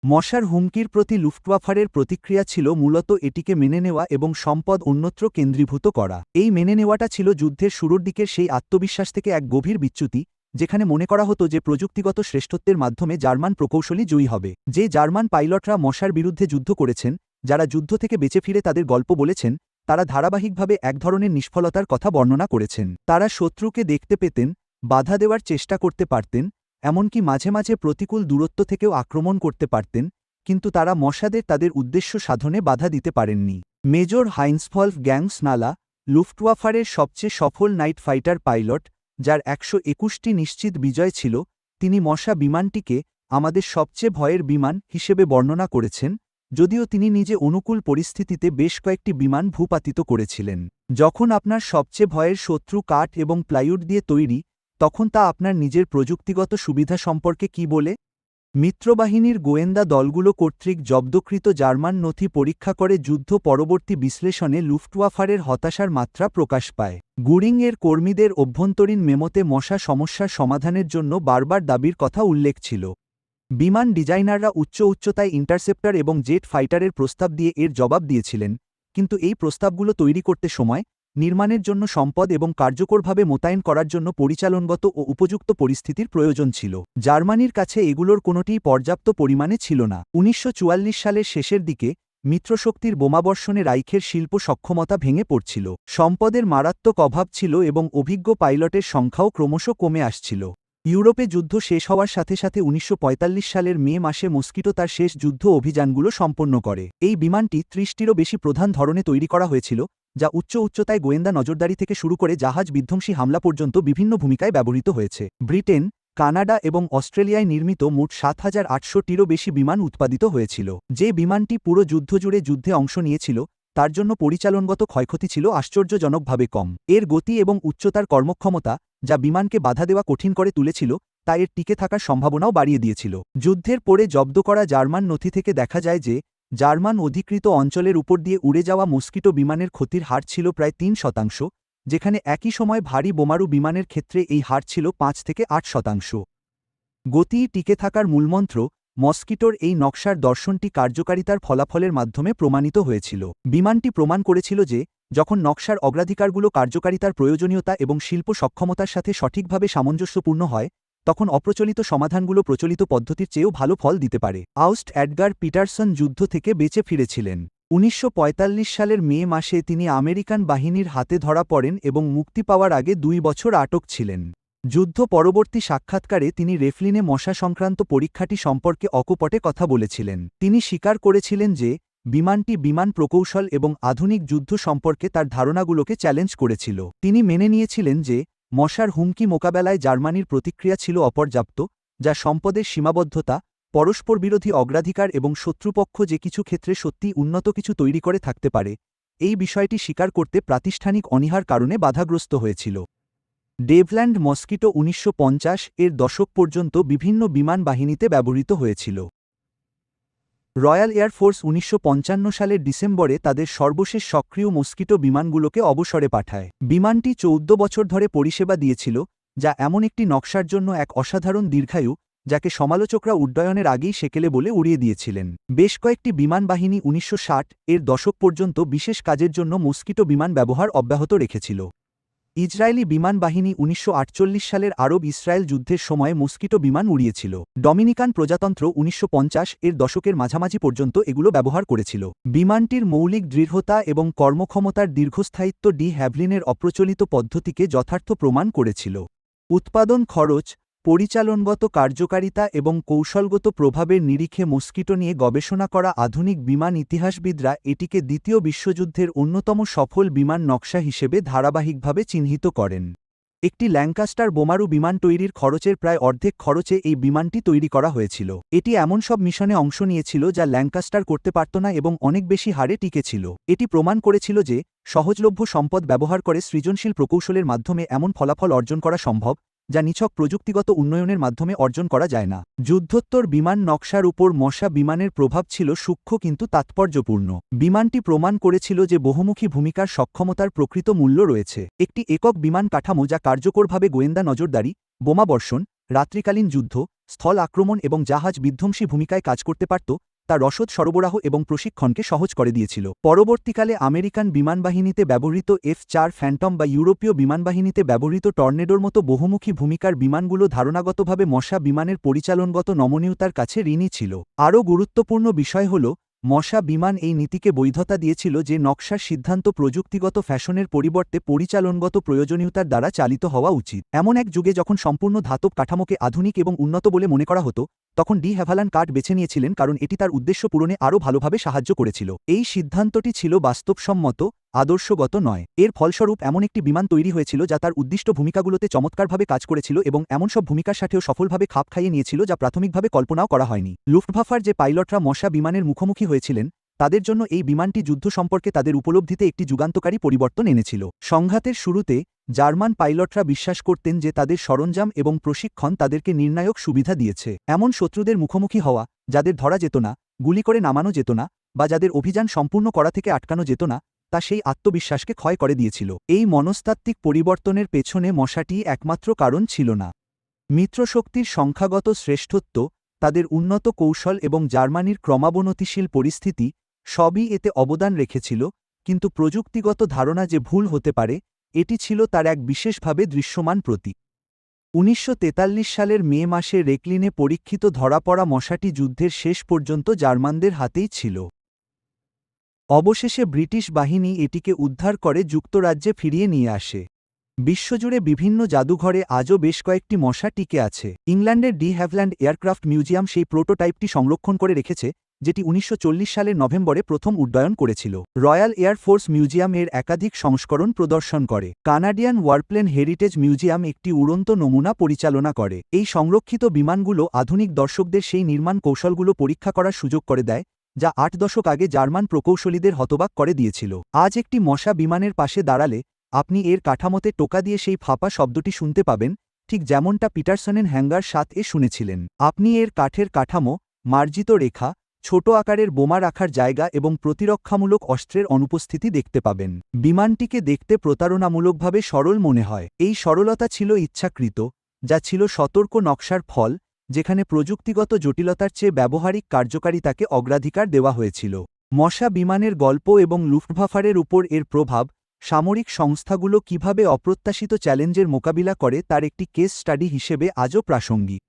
মশার হুমকির প্রতি লুফটওয়াফের প্রতিক্রিয়া ছিল মূলত এটিকে মেনে নেওয়া এবং সম্পদ অন্যত্র কেন্দ্রীভূত করা। এই মেনে নেওয়াটা ছিল যুদ্ধের শুরুর দিকের সেই আত্মবিশ্বাস থেকে এক গভীর বিচ্যুতি, যেখানে মনে করা হতো যে প্রযুক্তিগত শ্রেষ্ঠত্বের মাধ্যমে জার্মান প্রকৌশলী জয়ী হবে। যে জার্মান পাইলটরা মশার বিরুদ্ধে যুদ্ধ করেছেন, যারা যুদ্ধ থেকে বেঁচে ফিরে তাদের গল্প বলেছেন, তারা ধারাবাহিকভাবে এক ধরনের নিষ্ফলতার কথা বর্ণনা করেছেন। তারা শত্রুকে দেখতে পেতেন, বাধা দেওয়ার চেষ্টা করতে পারতেন, এমনকি মাঝে মাঝে প্রতিকূল দূরত্ব থেকেও আক্রমণ করতে পারতেন, কিন্তু তারা মশাদের তাদের উদ্দেশ্য সাধনে বাধা দিতে পারেননি। মেজর হাইন্সভলফ গ্যাংসনালা, লুফটওয়াফের সবচেয়ে সফল নাইট ফাইটার পাইলট, যার 121টি নিশ্চিত বিজয় ছিল, তিনি মশা বিমানটিকে আমাদের সবচেয়ে ভয়ের বিমান হিসেবে বর্ণনা করেছেন, যদিও তিনি নিজে অনুকূল পরিস্থিতিতে বেশ কয়েকটি বিমান ভূপাতিত করেছিলেন। যখন আপনার সবচেয়ে ভয়ের শত্রু কাঠ এবং প্লাইউড দিয়ে তৈরি, তখন তা আপনার নিজের প্রযুক্তিগত সুবিধা সম্পর্কে কি বলে? মিত্রবাহিনীর গোয়েন্দা দলগুলো কর্তৃক জব্দকৃত জার্মান নথি পরীক্ষা করে যুদ্ধ পরবর্তী বিশ্লেষণে লুফটওয়াফের হতাশার মাত্রা প্রকাশ পায়। গুরিং-এর কর্মীদের অভ্যন্তরীণ মেমোতে মশা সমস্যার সমাধানের জন্য বারবার দাবির কথা উল্লেখ ছিল। বিমান ডিজাইনাররা উচ্চতায় ইন্টারসেপ্টর এবং জেট ফাইটারের প্রস্তাব দিয়ে এর জবাব দিয়েছিলেন, কিন্তু এই প্রস্তাবগুলো তৈরি করতে সময়, নির্মাণের জন্য সম্পদ এবং কার্যকরভাবে মোতায়েন করার জন্য পরিচালনগত ও উপযুক্ত পরিস্থিতির প্রয়োজন ছিল। জার্মানির কাছে এগুলোর কোনোটিই পর্যাপ্ত পরিমাণে ছিল না। 1944 সালের শেষের দিকে মিত্রশক্তির বোমাবর্ষণে রাইখের শিল্প সক্ষমতা ভেঙে পড়ছিল। সম্পদের মারাত্মক অভাব ছিল এবং অভিজ্ঞ পাইলটের সংখ্যাও ক্রমশ কমে আসছিল। ইউরোপে যুদ্ধ শেষ হওয়ার সাথে সাথে 1945 সালের মে মাসে মস্কিটো তার শেষ যুদ্ধ অভিযানগুলো সম্পন্ন করে। এই বিমানটি 30টিরও বেশি প্রধান ধরনে তৈরি করা হয়েছিল, যা উচ্চতায় গোয়েন্দা নজরদারি থেকে শুরু করে জাহাজ বিধ্বংসী হামলা পর্যন্ত বিভিন্ন ভূমিকায় ব্যবহৃত হয়েছে। ব্রিটেন, কানাডা এবং অস্ট্রেলিয়ায় নির্মিত মোট ৭,৮০০টিরও বেশি বিমান উৎপাদিত হয়েছিল। যে বিমানটি পুরো যুদ্ধ জুড়ে যুদ্ধে অংশ নিয়েছিল তার জন্য পরিচালনগত ক্ষয়ক্ষতি ছিল আশ্চর্যজনকভাবে কম। এর গতি এবং উচ্চতার কর্মক্ষমতা, যা বিমানকে বাধা দেওয়া কঠিন করে তুলেছিল, তা এর টিকে থাকার সম্ভাবনাও বাড়িয়ে দিয়েছিল। যুদ্ধের পরে জব্দ করা জার্মান নথি থেকে দেখা যায় যে জার্মান অধিকৃত অঞ্চলের উপর দিয়ে উড়ে যাওয়া মস্কিটো বিমানের ক্ষতির হার ছিল প্রায় ৩%, যেখানে একই সময় ভারী বোমারু বিমানের ক্ষেত্রে এই হার ছিল ৫ থেকে ৮%। গতি টিকে থাকার মূলমন্ত্র মস্কিটোর এই নকশার দর্শনটি কার্যকারিতার ফলাফলের মাধ্যমে প্রমাণিত হয়েছিল। বিমানটি প্রমাণ করেছিল যে যখন নকশার অগ্রাধিকারগুলো কার্যকারিতার প্রয়োজনীয়তা এবং শিল্প সক্ষমতার সাথে সঠিকভাবে সামঞ্জস্যপূর্ণ হয়, তখন অপ্রচলিত সমাধানগুলো প্রচলিত পদ্ধতির চেয়েও ভালো ফল দিতে পারে। আউস্ট এডগার পিটারসন যুদ্ধ থেকে বেঁচে ফিরেছিলেন। ১৯৪৫ সালের মে মাসে তিনি আমেরিকান বাহিনীর হাতে ধরা পড়েন এবং মুক্তি পাওয়ার আগে ২ বছর আটক ছিলেন। যুদ্ধ পরবর্তী সাক্ষাৎকারে তিনি রেফলিনে মশা সংক্রান্ত পরীক্ষাটি সম্পর্কে অকপটে কথা বলেছিলেন। তিনি স্বীকার করেছিলেন যে বিমানটি বিমান প্রকৌশল এবং আধুনিক যুদ্ধ সম্পর্কে তার ধারণাগুলোকে চ্যালেঞ্জ করেছিল। তিনি মেনে নিয়েছিলেন যে মশার হুমকি মোকাবেলায় জার্মানির প্রতিক্রিয়া ছিল অপর্যাপ্ত, যা সম্পদের সীমাবদ্ধতা, পরস্পর বিরোধী অগ্রাধিকার এবং শত্রুপক্ষ যে কিছু ক্ষেত্রে সত্যিই উন্নত কিছু তৈরি করে থাকতে পারে, এই বিষয়টি স্বীকার করতে প্রাতিষ্ঠানিক অনীহার কারণে বাধাগ্রস্ত হয়েছিল। ডেভল্যান্ড মস্কিটো ১৯৫০-এর দশক পর্যন্ত বিভিন্ন বিমান বাহিনীতে ব্যবহৃত হয়েছিল। রয়্যাল এয়ারফোর্স ১৯৫৫ সালের ডিসেম্বরে তাদের সর্বশেষ সক্রিয় মস্কিটো বিমানগুলোকে অবসরে পাঠায়। বিমানটি ১৪ বছর ধরে পরিষেবা দিয়েছিল, যা এমন একটি নকশার জন্য এক অসাধারণ দীর্ঘায়ু, যাকে সমালোচকরা উড্ডয়নের আগেই সেকেলে বলে উড়িয়ে দিয়েছিলেন। বেশ কয়েকটি বিমান বাহিনী ১৯৬০-এর দশক পর্যন্ত বিশেষ কাজের জন্য মস্কিটো বিমান ব্যবহার অব্যাহত রেখেছিল। ইসরায়েলি বিমান বাহিনী ১৯৪৮ সালের আরব ইসরায়েল যুদ্ধের সময় মস্কিটো বিমান উড়িয়েছিল। ডমিনিকান প্রজাতন্ত্র ১৯৫০-এর দশকের মাঝামাঝি পর্যন্ত এগুলো ব্যবহার করেছিল। বিমানটির মৌলিক দৃঢ়তা এবং কর্মক্ষমতার দীর্ঘস্থায়িত্ব ডি হ্যাভলিনের অপ্রচলিত পদ্ধতিকে যথার্থ প্রমাণ করেছিল। উৎপাদন খরচ, পরিচালনগত কার্যকারিতা এবং কৌশলগত প্রভাবের নিরিখে মস্কিটো নিয়ে গবেষণা করা আধুনিক বিমান ইতিহাসবিদরা এটিকে দ্বিতীয় বিশ্বযুদ্ধের অন্যতম সফল বিমান নকশা হিসেবে ধারাবাহিকভাবে চিহ্নিত করেন। একটি ল্যাঙ্কাস্টার বোমারু বিমান তৈরির খরচের প্রায় অর্ধেক খরচে এই বিমানটি তৈরি করা হয়েছিল। এটি এমন সব মিশনে অংশ নিয়েছিল যা ল্যাঙ্কাস্টার করতে পারত না এবং অনেক বেশি হারে টিকেছিল। এটি প্রমাণ করেছিল যে সহজলভ্য সম্পদ ব্যবহার করে সৃজনশীল প্রকৌশলের মাধ্যমে এমন ফলাফল অর্জন করা সম্ভব, যা নিছক প্রযুক্তিগত উন্নয়নের মাধ্যমে অর্জন করা যায় না। যুদ্ধোত্তর বিমান নকশার উপর মশা বিমানের প্রভাব ছিল সূক্ষ্ম কিন্তু তাৎপর্যপূর্ণ। বিমানটি প্রমাণ করেছিল যে বহুমুখী ভূমিকার সক্ষমতার প্রকৃত মূল্য রয়েছে। একটি একক বিমান কাঠামো যা কার্যকরভাবে গোয়েন্দা নজরদারি, বোমাবর্ষণ, রাত্রিকালীন যুদ্ধ, স্থল আক্রমণ এবং জাহাজ বিধ্বংসী ভূমিকায় কাজ করতে পারত, তা রসদ সরবরাহ এবং প্রশিক্ষণকে সহজ করে দিয়েছিল। পরবর্তীকালে আমেরিকান বিমানবাহিনীতে ব্যবহৃত F-4 ফ্যান্টম বা ইউরোপীয় বিমানবাহিনীতে ব্যবহৃত টর্নেডোর মতো বহুমুখী ভূমিকার বিমানগুলো ধারণাগতভাবে মশা বিমানের পরিচালনগত নমনীয়তার কাছে ঋণী ছিল। আরও গুরুত্বপূর্ণ বিষয় হল, মশা বিমান এই নীতিকে বৈধতা দিয়েছিল যে নকশার সিদ্ধান্ত প্রযুক্তিগত ফ্যাশনের পরিবর্তে পরিচালনগত প্রয়োজনীয়তার দ্বারা চালিত হওয়া উচিত। এমন এক যুগে যখন সম্পূর্ণ ধাতব কাঠামোকে আধুনিক এবং উন্নত বলে মনে করা হতো, তখন ডি হ্যাভালান কার্ড বেছে নিয়েছিলেন কারণ এটি তার উদ্দেশ্য পূরণে আরও ভালোভাবে সাহায্য করেছিল। এই সিদ্ধান্তটি ছিল বাস্তবসম্মত, আদর্শগত নয়। এর ফলস্বরূপ এমন একটি বিমান তৈরি হয়েছিল যা তার উদ্দিষ্ট ভূমিকাগুলোতে চমৎকারভাবে কাজ করেছিল এবং এমন সব ভূমিকার সাথেও সফলভাবে খাপ খাইয়ে নিয়েছিল যা প্রাথমিকভাবে কল্পনাও করা হয়নি। লুফটভাফার যে পাইলটরা মশা বিমানের মুখোমুখি হয়েছিলেন, তাদের জন্য এই বিমানটি যুদ্ধ সম্পর্কে তাদের উপলব্ধিতে একটি যুগান্তকারী পরিবর্তন এনেছিল। সংঘাতের শুরুতে জার্মান পাইলটরা বিশ্বাস করতেন যে তাদের সরঞ্জাম এবং প্রশিক্ষণ তাদেরকে নির্ণায়ক সুবিধা দিয়েছে। এমন শত্রুদের মুখোমুখি হওয়া, যাদের ধরা যেত না, গুলি করে নামানো যেত না, বা যাদের অভিযান সম্পূর্ণ করা থেকে আটকানো যেত না, তা সেই আত্মবিশ্বাসকে ক্ষয় করে দিয়েছিল। এই মনস্তাত্ত্বিক পরিবর্তনের পেছনে মশাটিই একমাত্র কারণ ছিল না। মিত্রশক্তির সংখ্যাগত শ্রেষ্ঠত্ব, তাদের উন্নত কৌশল এবং জার্মানির ক্রমাবনতিশীল পরিস্থিতি সবই এতে অবদান রেখেছিল, কিন্তু প্রযুক্তিগত ধারণা যে ভুল হতে পারে, এটি ছিল তার এক বিশেষভাবে দৃশ্যমান প্রতীক। ১৯৪৩ সালের মে মাসে রেকলিনে পরীক্ষিত ধরা পড়া মশাটি যুদ্ধের শেষ পর্যন্ত জার্মানদের হাতেই ছিল। অবশেষে ব্রিটিশ বাহিনী এটিকে উদ্ধার করে যুক্তরাজ্যে ফিরিয়ে নিয়ে আসে। বিশ্বজুড়ে বিভিন্ন জাদুঘরে আজও বেশ কয়েকটি মশা টিকে আছে। ইংল্যান্ডের ডি হ্যাভল্যান্ড এয়ারক্রাফট মিউজিয়াম সেই প্রোটোটাইপটি সংরক্ষণ করে রেখেছে, যেটি 1940 সালের নভেম্বরে প্রথম উড্ডয়ন করেছিল। রয়্যাল এয়ার ফোর্স মিউজিয়াম এর একাধিক সংস্করণ প্রদর্শন করে। কানাডিয়ান ওয়ারপ্লেন হেরিটেজ মিউজিয়াম একটি উড়ন্ত নমুনা পরিচালনা করে। এই সংরক্ষিত বিমানগুলো আধুনিক দর্শকদের সেই নির্মাণ কৌশলগুলো পরীক্ষা করার সুযোগ করে দেয়, যা 8 দশক আগে জার্মান প্রকৌশলীদের হতবাক করে দিয়েছিল। আজ একটি মশা বিমানের পাশে দাঁড়ালে আপনি এর কাঠামোতে টোকা দিয়ে সেই ফাঁপা শব্দটি শুনতে পাবেন, ঠিক যেমনটা পিটারসনের হ্যাঙ্গার 7 শুনেছিলেন। আপনি এর কাঠের কাঠামো, মার্জিত রেখা, ছোট আকারের বোমা রাখার জায়গা এবং প্রতিরক্ষামূলক অস্ত্রের অনুপস্থিতি দেখতে পাবেন। বিমানটিকে দেখতে প্রতারণামূলকভাবে সরল মনে হয়। এই সরলতা ছিল ইচ্ছাকৃত, যা ছিল সতর্ক নকশার ফল, যেখানে প্রযুক্তিগত জটিলতার চেয়ে ব্যবহারিক কার্যকারিতাকে অগ্রাধিকার দেওয়া হয়েছিল। মশা বিমানের গল্প এবং লুফটভাফারের উপর এর প্রভাব, সামরিক সংস্থাগুলো কিভাবে অপ্রত্যাশিত চ্যালেঞ্জের মোকাবিলা করে তার একটি কেস স্টাডি হিসেবে আজও প্রাসঙ্গিক।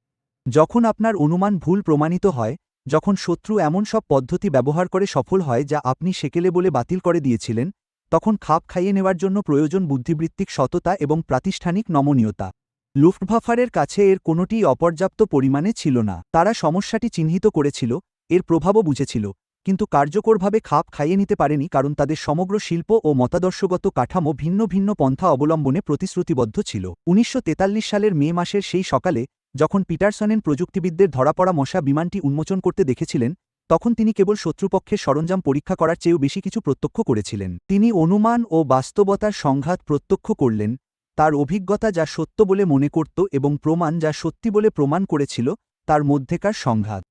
যখন আপনার অনুমান ভুল প্রমাণিত হয়, যখন শত্রু এমন সব পদ্ধতি ব্যবহার করে সফল হয় যা আপনি সেকেলে বলে বাতিল করে দিয়েছিলেন, তখন খাপ খাইয়ে নেওয়ার জন্য প্রয়োজন বুদ্ধিবৃত্তিক সততা এবং প্রাতিষ্ঠানিক নমনীয়তা। লুফটভাফারের কাছে এর কোনোটিই অপর্যাপ্ত পরিমাণে ছিল না। তারা সমস্যাটি চিহ্নিত করেছিল, এর প্রভাবও বুঝেছিল, কিন্তু কার্যকরভাবে খাপ খাইয়ে নিতে পারেনি কারণ তাদের সমগ্র শিল্প ও মতাদর্শগত কাঠামো ভিন্ন ভিন্ন পন্থা অবলম্বনে প্রতিশ্রুতিবদ্ধ ছিল। 1943 সালের মে মাসের সেই সকালে, যখন পিটারসনের প্রযুক্তিবিদদের ধরাপড়া মশা বিমানটি উন্মোচন করতে দেখেছিলেন, তখন তিনি কেবল শত্রুপক্ষের সরঞ্জাম পরীক্ষা করার চেয়েও বেশি কিছু প্রত্যক্ষ করেছিলেন। তিনি অনুমান ও বাস্তবতার সংঘাত প্রত্যক্ষ করলেন, তার অভিজ্ঞতা যা সত্য বলে মনে করত এবং প্রমাণ যা সত্যি বলে প্রমাণ করেছিল, তার মধ্যেকার সংঘাত।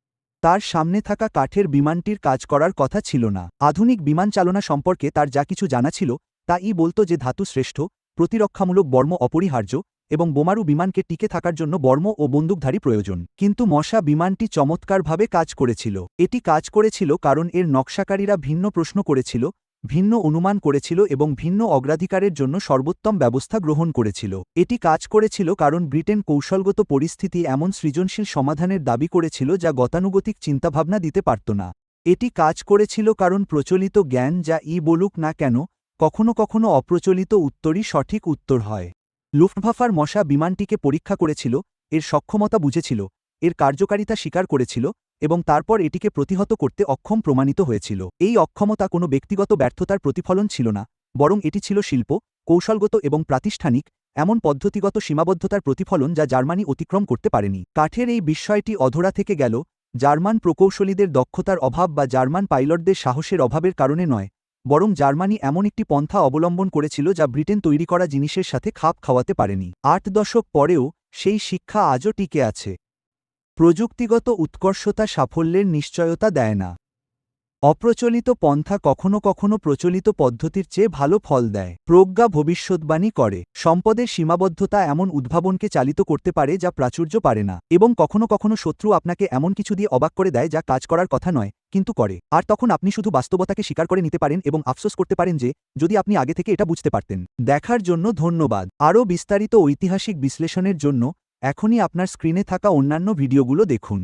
তার সামনে থাকা কাঠের বিমানটির কাজ করার কথা ছিল না। আধুনিক বিমান চালনা সম্পর্কে তার যা কিছু জানা ছিল, তা বলত যে ধাতু শ্রেষ্ঠ, প্রতিরক্ষামূলক বর্ম অপরিহার্য, এবং বোমারু বিমানকে টিকে থাকার জন্য বর্ম ও বন্দুকধারী প্রয়োজন। কিন্তু মশা বিমানটি চমৎকারভাবে কাজ করেছিল। এটি কাজ করেছিল কারণ এর নকশাকারীরা ভিন্ন প্রশ্ন করেছিল, ভিন্ন অনুমান করেছিল এবং ভিন্ন অগ্রাধিকারের জন্য সর্বোত্তম ব্যবস্থা গ্রহণ করেছিল। এটি কাজ করেছিল কারণ ব্রিটেন কৌশলগত পরিস্থিতি এমন সৃজনশীল সমাধানের দাবি করেছিল যা গতানুগতিক চিন্তাভাবনা দিতে পারত না। এটি কাজ করেছিল কারণ প্রচলিত জ্ঞান যা বলুক না কেন, কখনো কখনো অপ্রচলিত উত্তরই সঠিক উত্তর হয়। লুফটভাফার মশা বিমানটিকে পরীক্ষা করেছিল, এর সক্ষমতা বুঝেছিল, এর কার্যকারিতা স্বীকার করেছিল, এবং তারপর এটিকে প্রতিহত করতে অক্ষম প্রমাণিত হয়েছিল। এই অক্ষমতা কোনো ব্যক্তিগত ব্যর্থতার প্রতিফলন ছিল না, বরং এটি ছিল শিল্প, কৌশলগত এবং প্রাতিষ্ঠানিক এমন পদ্ধতিগত সীমাবদ্ধতার প্রতিফলন যা জার্মানি অতিক্রম করতে পারেনি। কাঠের এই বিস্ময়টি অধরা থেকে গেল, জার্মান প্রকৌশলীদের দক্ষতার অভাব বা জার্মান পাইলটদের সাহসের অভাবের কারণে নয়, বরং জার্মানি এমন একটি পন্থা অবলম্বন করেছিল যা ব্রিটেন তৈরি করা জিনিসের সাথে খাপ খাওয়াতে পারেনি। 8 দশক পরেও সেই শিক্ষা আজও টিকে আছে। প্রযুক্তিগত উৎকর্ষতা সাফল্যের নিশ্চয়তা দেয় না। অপ্রচলিত পন্থা কখনো কখনো প্রচলিত পদ্ধতির চেয়ে ভালো ফল দেয়। প্রজ্ঞা ভবিষ্যদ্বাণী করে। সম্পদের সীমাবদ্ধতা এমন উদ্ভাবনকে চালিত করতে পারে যা প্রাচুর্য পারে না, এবং কখনো কখনো শত্রু আপনাকে এমন কিছু দিয়ে অবাক করে দেয় যা কাজ করার কথা নয়, কিন্তু করে। আর তখন আপনি শুধু বাস্তবতাকে স্বীকার করে নিতে পারেন এবং আফসোস করতে পারেন যে যদি আপনি আগে থেকে এটা বুঝতে পারতেন। দেখার জন্য ধন্যবাদ। আরও বিস্তারিত ঐতিহাসিক বিশ্লেষণের জন্য এখনই আপনার স্ক্রিনে থাকা অন্যান্য ভিডিওগুলো দেখুন।